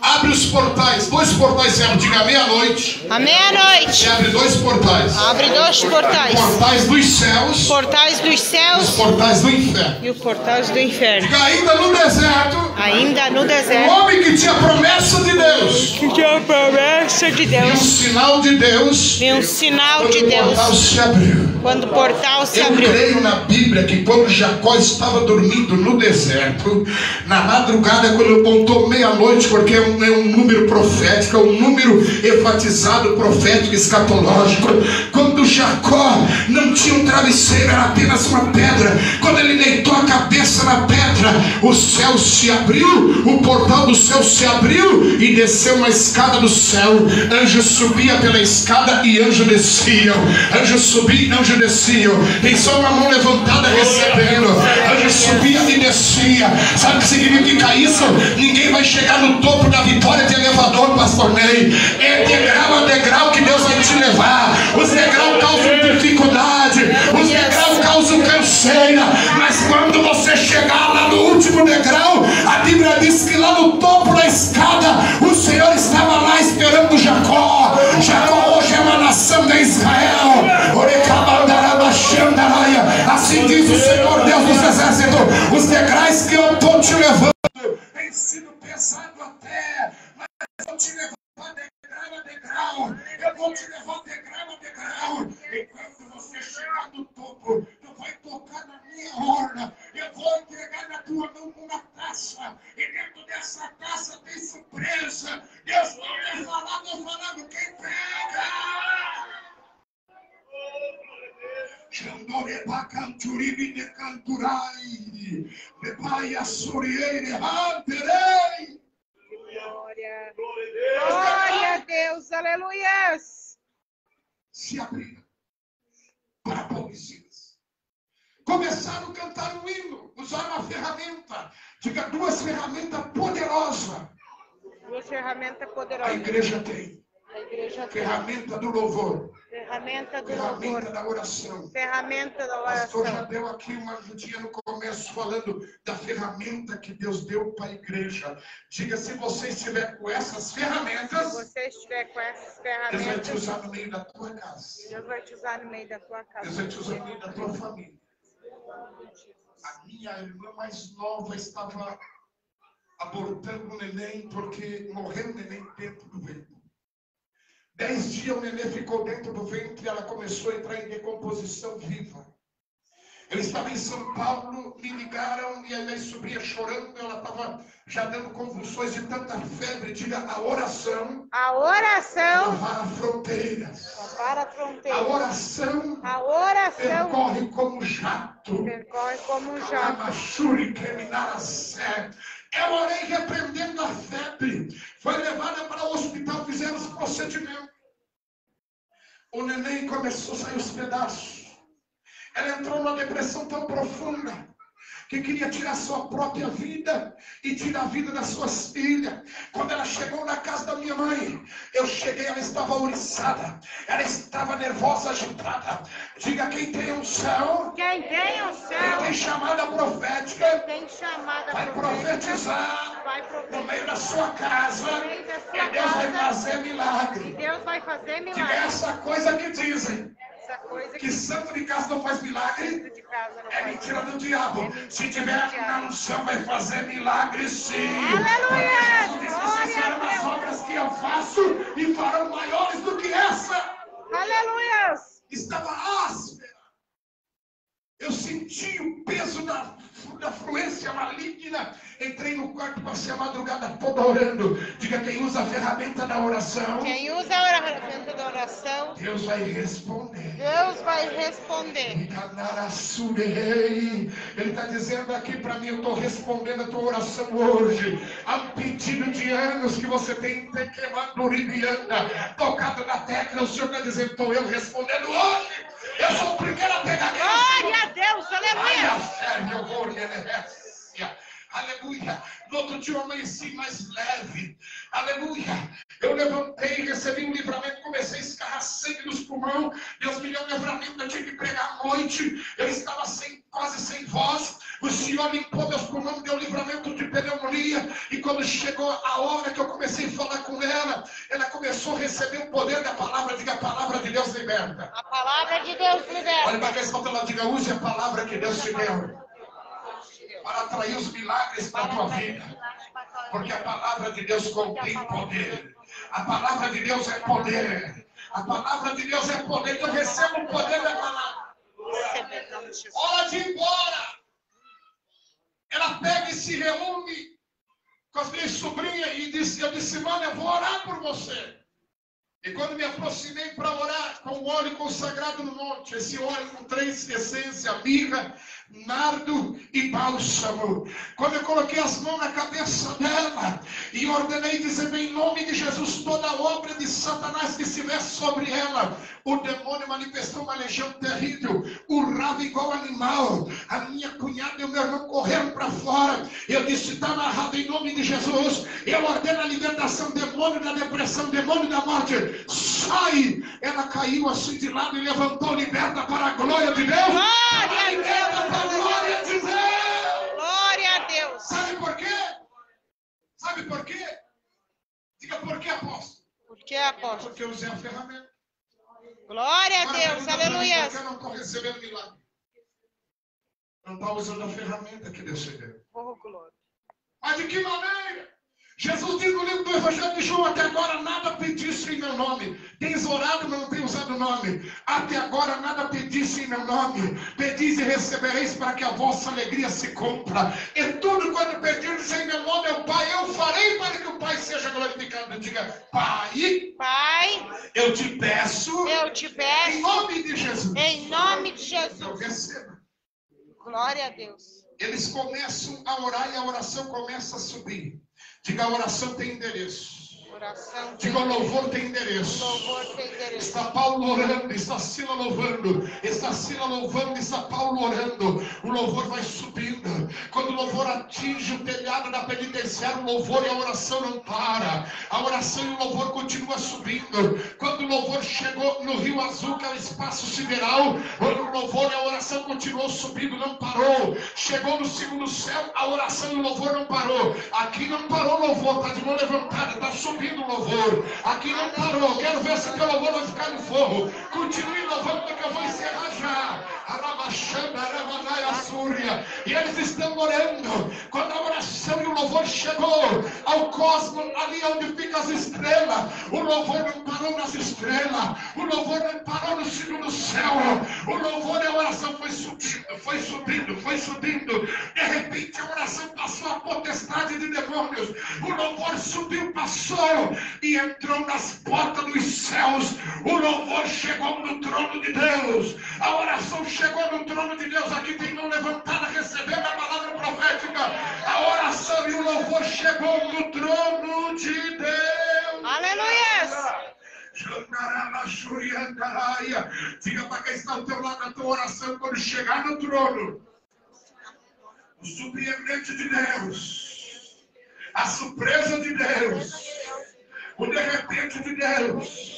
Abre os portais. 2 portais se abrem. Diga meia-noite. À meia-noite. Se abre 2 portais. Abre 2 portais. Portais dos céus. Portais dos Os céus portais do inferno. e os portais do inferno. Diga ainda no deserto. Ainda no O deserto. homem que tinha promessa de Deus. Que tinha a promessa de E um Deus. sinal de Deus. E um sinal de Quando o portal Deus. se abriu. Quando o portal se Eu abriu. creio na Bíblia que quando Jacó estava dormindo no deserto, na madrugada, quando ele contou meia-noite, porque é um número profético, é um número enfatizado, profético, escatológico. Quando Jacó não tinha um travesseiro, era apenas uma pedra. Quando ele deitou a cabeça na pedra, o céu se abriu, o portal do céu se abriu e desceu uma escada do céu. Anjo subia pela escada e anjo descia. Anjo subia, anjo descia. Tem só uma mão levantada recebendo. Anjo subia e descia. Sabe o que significa isso? Ninguém vai chegar no topo da vitória de elevador, pastor Ney. É degrau a degrau que Deus vai te levar. Os degraus causam dificuldade, os degraus causam canseira, mas quando você chegar lá no último degrau, a Bíblia diz que lá no topo da escada o Senhor estava lá esperando Jacó. Jacó hoje é uma nação de Israel. Assim diz o Senhor Deus dos exércitos: os degraus que eu estou te levando tem sido pesado até, mas eu vou te levar degrau a degrau. Eu vou te levar degrau a degrau. E quando você chegar no topo, tu vai tocar na minha orla. Eu vou entregar na tua mão uma taça, e dentro dessa taça tem surpresa. Deus não vai falar, não falando, quem pega? Canturibi de canturai, levaia sorieire hanterei. Glória a Deus, aleluia. Se abriram para Paulo e Silas. começaram a cantar um hino, usaram uma ferramenta. Diga, duas ferramentas poderosas. Duas ferramentas A poderosas. igreja tem. A igreja tem. Ferramenta do louvor. Ferramenta do Ferramenta louvor. da oração. Ferramenta da O pastor já oração. deu aqui uma ajudinha no começo, falando da ferramenta que Deus deu para a igreja. Diga, se você estiver com essas ferramentas, Se você estiver com essas Deus vai te ferramentas, usar no meio da tua casa. Deus vai te usar no meio da tua casa. Deus vai te usar no meio da tua família. A minha irmã mais nova estava abortando o neném, porque morreu o neném dentro do ventre. 10 dias o neném ficou dentro do ventre e ela começou a entrar em decomposição viva. Eu estava em São Paulo, me ligaram e a minha sobrinha chorando, ela estava já dando convulsões de tanta febre. Diga, a oração. A oração. Não para fronteiras. Não para A fronteiras. oração. A oração. Percorre como jato. Percorre como um jato. Eu orei repreendendo a febre. Foi levada para o hospital, fizeram os procedimentos. O neném começou a sair os pedaços. Ela entrou numa depressão tão profunda que queria tirar sua própria vida e tirar a vida das suas filhas. Quando ela chegou na casa da minha mãe, eu cheguei, ela estava ouriçada, ela estava nervosa, agitada. Diga, quem tem unção, Quem tem quem unção, tem chamada profética, tem chamada vai profética, profetizar vai no profetizar meio da sua casa, no meio da sua e Deus vai casa. fazer milagre. Deus vai fazer Diga, milagre. essa coisa que dizem Essa coisa que santo de casa não faz milagre, dentro de casa não é faz mentira do diabo. mentira Se do tiver diabo. na unção, vai fazer milagre sim. Aleluia! Jesus disse, vocês farão as obras que eu faço e farão maiores do que essa. Aleluia! Estava áspera. Eu senti o peso da fluência maligna. Entrei no quarto, passei a madrugada toda orando. Diga, quem usa a ferramenta da oração, Quem usa a ferramenta da oração, Deus vai responder. Deus vai responder. Ele está dizendo aqui para mim, eu estou respondendo a tua oração hoje. Há um pedido de anos que você tem queimado o ribiana, tocado na tecla. O Senhor está dizendo, estou eu respondendo hoje. Eu sou o primeiro a pegar nele. Glória a Deus, Ai, aleluia! a fé, meu glória, aleluia. No outro dia eu amanheci mais leve. Aleluia. Eu levantei, recebi um livramento, comecei a escarrar sangue nos pulmões. Deus me deu um livramento, eu tive que pregar à noite. Eu estava quase sem voz. O Senhor limpou meus pulmões, me deu um livramento de pneumonia. E quando chegou a hora que eu comecei a falar com ela, ela começou a receber o poder da palavra. Diga, a palavra de Deus liberta. A palavra de Deus liberta. Olha para quem está falando, diga, use a palavra que Deus te deu para atrair os milagres para a tua vida. Porque a palavra de Deus contém poder. A palavra de Deus é poder. A palavra de Deus é poder. Então receba o poder da palavra. Hora de ir embora. Ela pega e se reúne com as minhas sobrinhas e eu disse, mano, eu vou orar por você. E quando me aproximei para orar com o óleo consagrado no monte, esse óleo com 3 essências, mirra, nardo e bálsamo. Quando eu coloquei as mãos na cabeça dela e ordenei, dizendo em nome de Jesus, toda a obra de Satanás que estiver sobre ela, o demônio manifestou uma legião terrível, urrava igual animal. A minha cunhada e o meu irmão correram para fora. Eu disse, está narrado em nome de Jesus. Eu ordeno a libertação, demônio da depressão, demônio da morte, sai! Ela caiu assim de lado e levantou, liberta para a glória de Deus. Glória a Liberta Deus. para a glória de Deus. Glória a Deus. Sabe por quê? Sabe por quê? Diga, por que, apóstolo? Por que, apóstolo? Porque eu usei a ferramenta. Glória a Agora, Deus, pergunta pra mim, aleluia. por que eu não estou recebendo milagre? Não está usando a ferramenta que Deus te deu. Oh, glória. Mas de que maneira? Jesus diz no livro do Evangelho de João, até agora nada pedisse em meu nome. Tens orado, mas não tem usado o nome. Até agora nada pedisse em meu nome. Pedis e recebereis para que a vossa alegria se cumpra. E tudo quando pedirdes em meu nome, meu Pai, eu farei para que o Pai seja glorificado. Diga, Pai, eu te peço, em nome de Jesus. Em nome de Eu Jesus. recebo. Glória a Deus. Eles começam a orar e a oração começa a subir. Diga, a oração tem endereço. Diga, o louvor tem endereço. Está Paulo orando, está Sila louvando. Está Sila louvando, está Paulo orando. O louvor vai subindo. Quando o louvor atinge o telhado da penitenciária, o louvor e a oração não para. A oração e o louvor continua subindo. Quando o louvor chegou no Rio Azul, que é o espaço sideral, o louvor e a oração continuou subindo, não parou. Chegou no segundo céu, a oração e o louvor não parou. Aqui não parou o louvor, está de mão levantada, está subindo o louvor. Aqui não parou. Quero ver se teu louvor vai ficar no forro. Continue louvando, porque eu vou encerrar já. E eles estão orando. Quando a oração e o louvor chegou ao cosmos, ali onde ficam as estrelas, o louvor não parou nas estrelas. O louvor não parou no segundo céu. O louvor e a oração foi subindo, foi subindo, foi subindo. De repente a oração passou a potestade de demônios. O louvor subiu, passou e entrou nas portas dos céus. O louvor chegou no trono de Deus. A oração chegou no trono de Deus. Aqui tem mão levantada recebendo a palavra profética. A oração e o louvor chegou no trono de Deus. Aleluia! Diga para quem está ao teu lado, a tua oração quando chegar no trono, o surpreendente de Deus, a surpresa de Deus, o de repente de Deus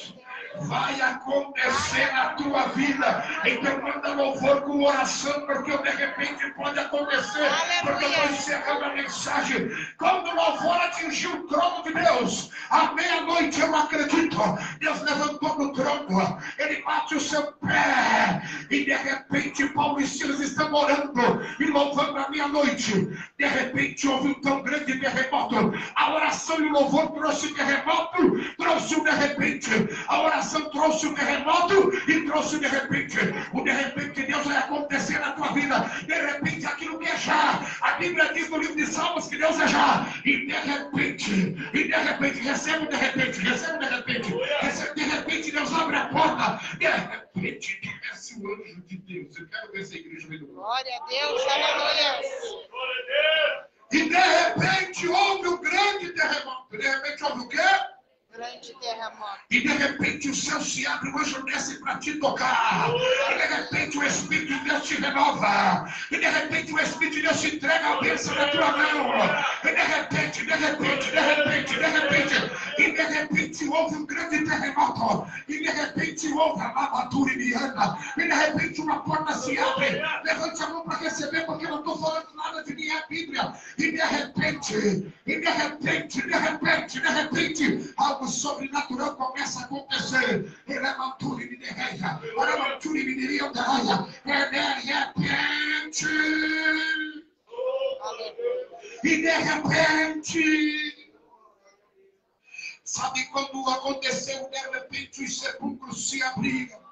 vai acontecer na tua vida. Então manda louvor com oração, porque o de repente pode acontecer. Porque eu estou encerrando a mensagem. Quando o louvor atingiu o trono de Deus, à meia-noite, eu acredito, Deus levantou no trono, ele bate o seu pé, e de repente Paulo e Silas estão orando e louvando à meia-noite. De repente houve um tão grande terremoto. A oração e o louvor trouxe terremoto, trouxe um de repente. A oração trouxe o terremoto e trouxe o de repente. O de repente de Deus vai acontecer na tua vida. De repente aquilo que é já. A Bíblia diz no livro de Salmos que Deus é já. E de repente, recebe o de repente, recebe o de repente, recebe de repente, Deus abre a porta. De repente desce o anjo de Deus. Eu quero ver essa igreja vindo. Glória a Deus, aleluia. E de repente houve um grande terremoto. De repente houve o quê? Grande terremoto. E de repente o céu se abre, o anjo desce para te tocar. E de repente o Espírito de Deus te renova. E de repente o Espírito de Deus te entrega a bênção na tua mão. E de repente, e de repente houve um grande terremoto. E de repente houve a lavatura indiana. E de repente uma porta se abre. Levante a mão para receber, porque eu não estou falando nada de minha Bíblia. E de repente, algo sobrenatural começa a acontecer. De repente, sabe quando aconteceu? De repente os sepulcros se abriram.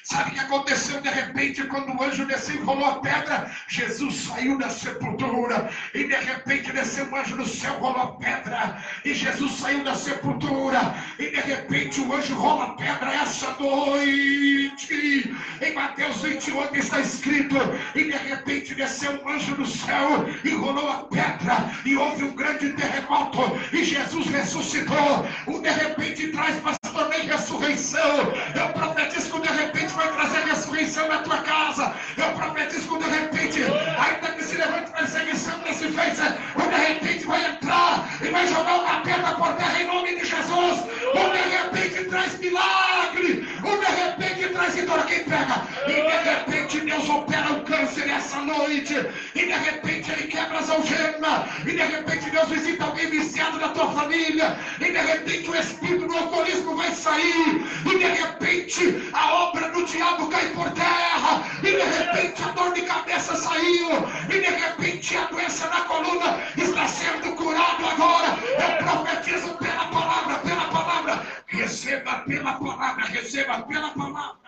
Sabe o que aconteceu de repente quando o anjo desceu e rolou a pedra? Jesus saiu da sepultura. E de repente desceu um anjo do céu, rolou a pedra. E Jesus saiu da sepultura. E de repente o anjo rola a pedra essa noite. Em Mateus 28 está escrito: e de repente desceu um anjo do céu e rolou a pedra. E houve um grande terremoto. E Jesus ressuscitou. O de repente traz, pastor, nem ressurreição. Eu profetizo que de repente vai trazer ressurreição na tua casa. Eu profetizo que de repente, ainda que se levante perseguição nesse fez, o de repente vai entrar e vai jogar uma pedra por terra em nome de Jesus. O de repente traz milagre. O de repente traz vitória. Quem pega? E de repente Deus opera o câncer essa noite. E de repente Ele quebra as algemas. E de repente Deus visita alguém viciado da tua família. E de repente o espírito do alcoolismo vai sair. E de repente a obra do diabo cai por terra. E de repente a dor de cabeça saiu. E de repente a doença na coluna está sendo curada agora. Eu profetizo pela palavra, pela palavra. Receba pela palavra, receba pela palavra.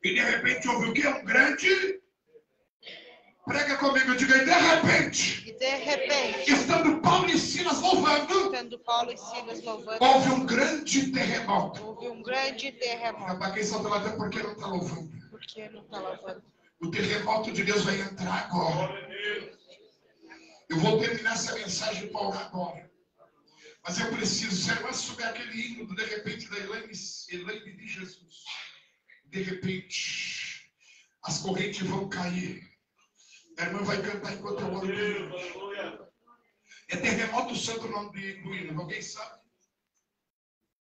E de repente houve o quê? Um grande... Prega comigo, diga, e de repente, estando Paulo e Silas louvando, houve um grande terremoto. Para quem só está lá, por que não está louvando? O terremoto de Deus vai entrar agora. Eu vou terminar essa mensagem para orar agora. Mas eu preciso, se a irmã souber aquele hino do de repente da Elaine de Jesus. De repente, as correntes vão cair. A irmã vai cantar enquanto eu oro. É terremoto santo o nome do hino. Alguém sabe?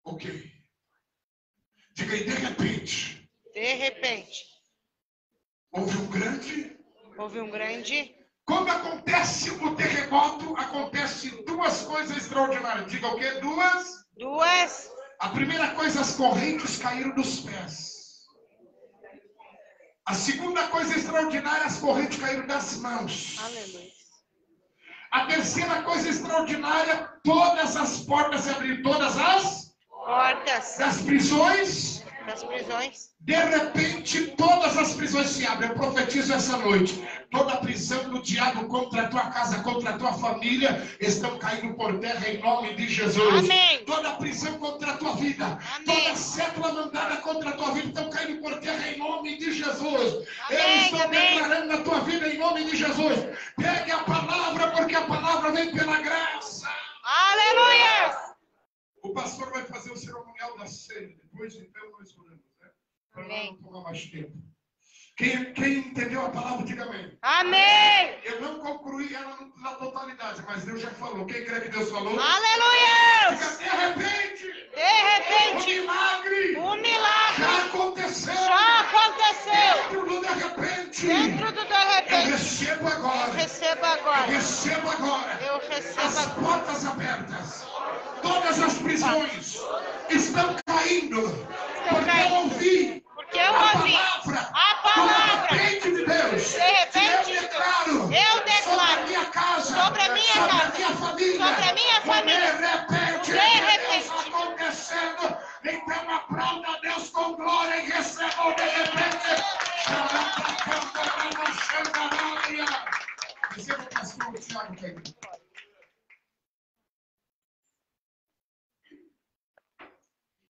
Ok. Diga aí, de repente. De repente. Houve um grande. Quando acontece o terremoto, acontece duas coisas extraordinárias. Diga o quê? Duas. A primeira coisa, as correntes caíram dos pés. A segunda coisa extraordinária, as correntes caíram das mãos. Aleluia. A terceira coisa extraordinária, todas as portas se abriram. Todas as portas das prisões. De repente, todas as prisões se abrem. Eu profetizo essa noite. Toda prisão do diabo contra a tua casa, contra a tua família, estão caindo por terra em nome de Jesus. Amém. Toda prisão contra a tua vida, Amém. toda cédula mandada contra a tua vida, estão caindo por terra em nome de Jesus. Amém. Eu estou Amém. declarando na tua vida em nome de Jesus. Pegue a palavra, porque a palavra vem pela graça. Aleluia. O pastor vai fazer o cerimonial da ceia. Depois, então, nós oramos, né? Para não tomar mais tempo. Quem entendeu a palavra, diga amém. Amém. Eu não concluí ela na totalidade, mas Deus já falou. Quem crê que Deus falou? Aleluia. Diga, de repente. O milagre Já aconteceu. Dentro do de repente. Eu recebo agora. As portas abertas. Todas as prisões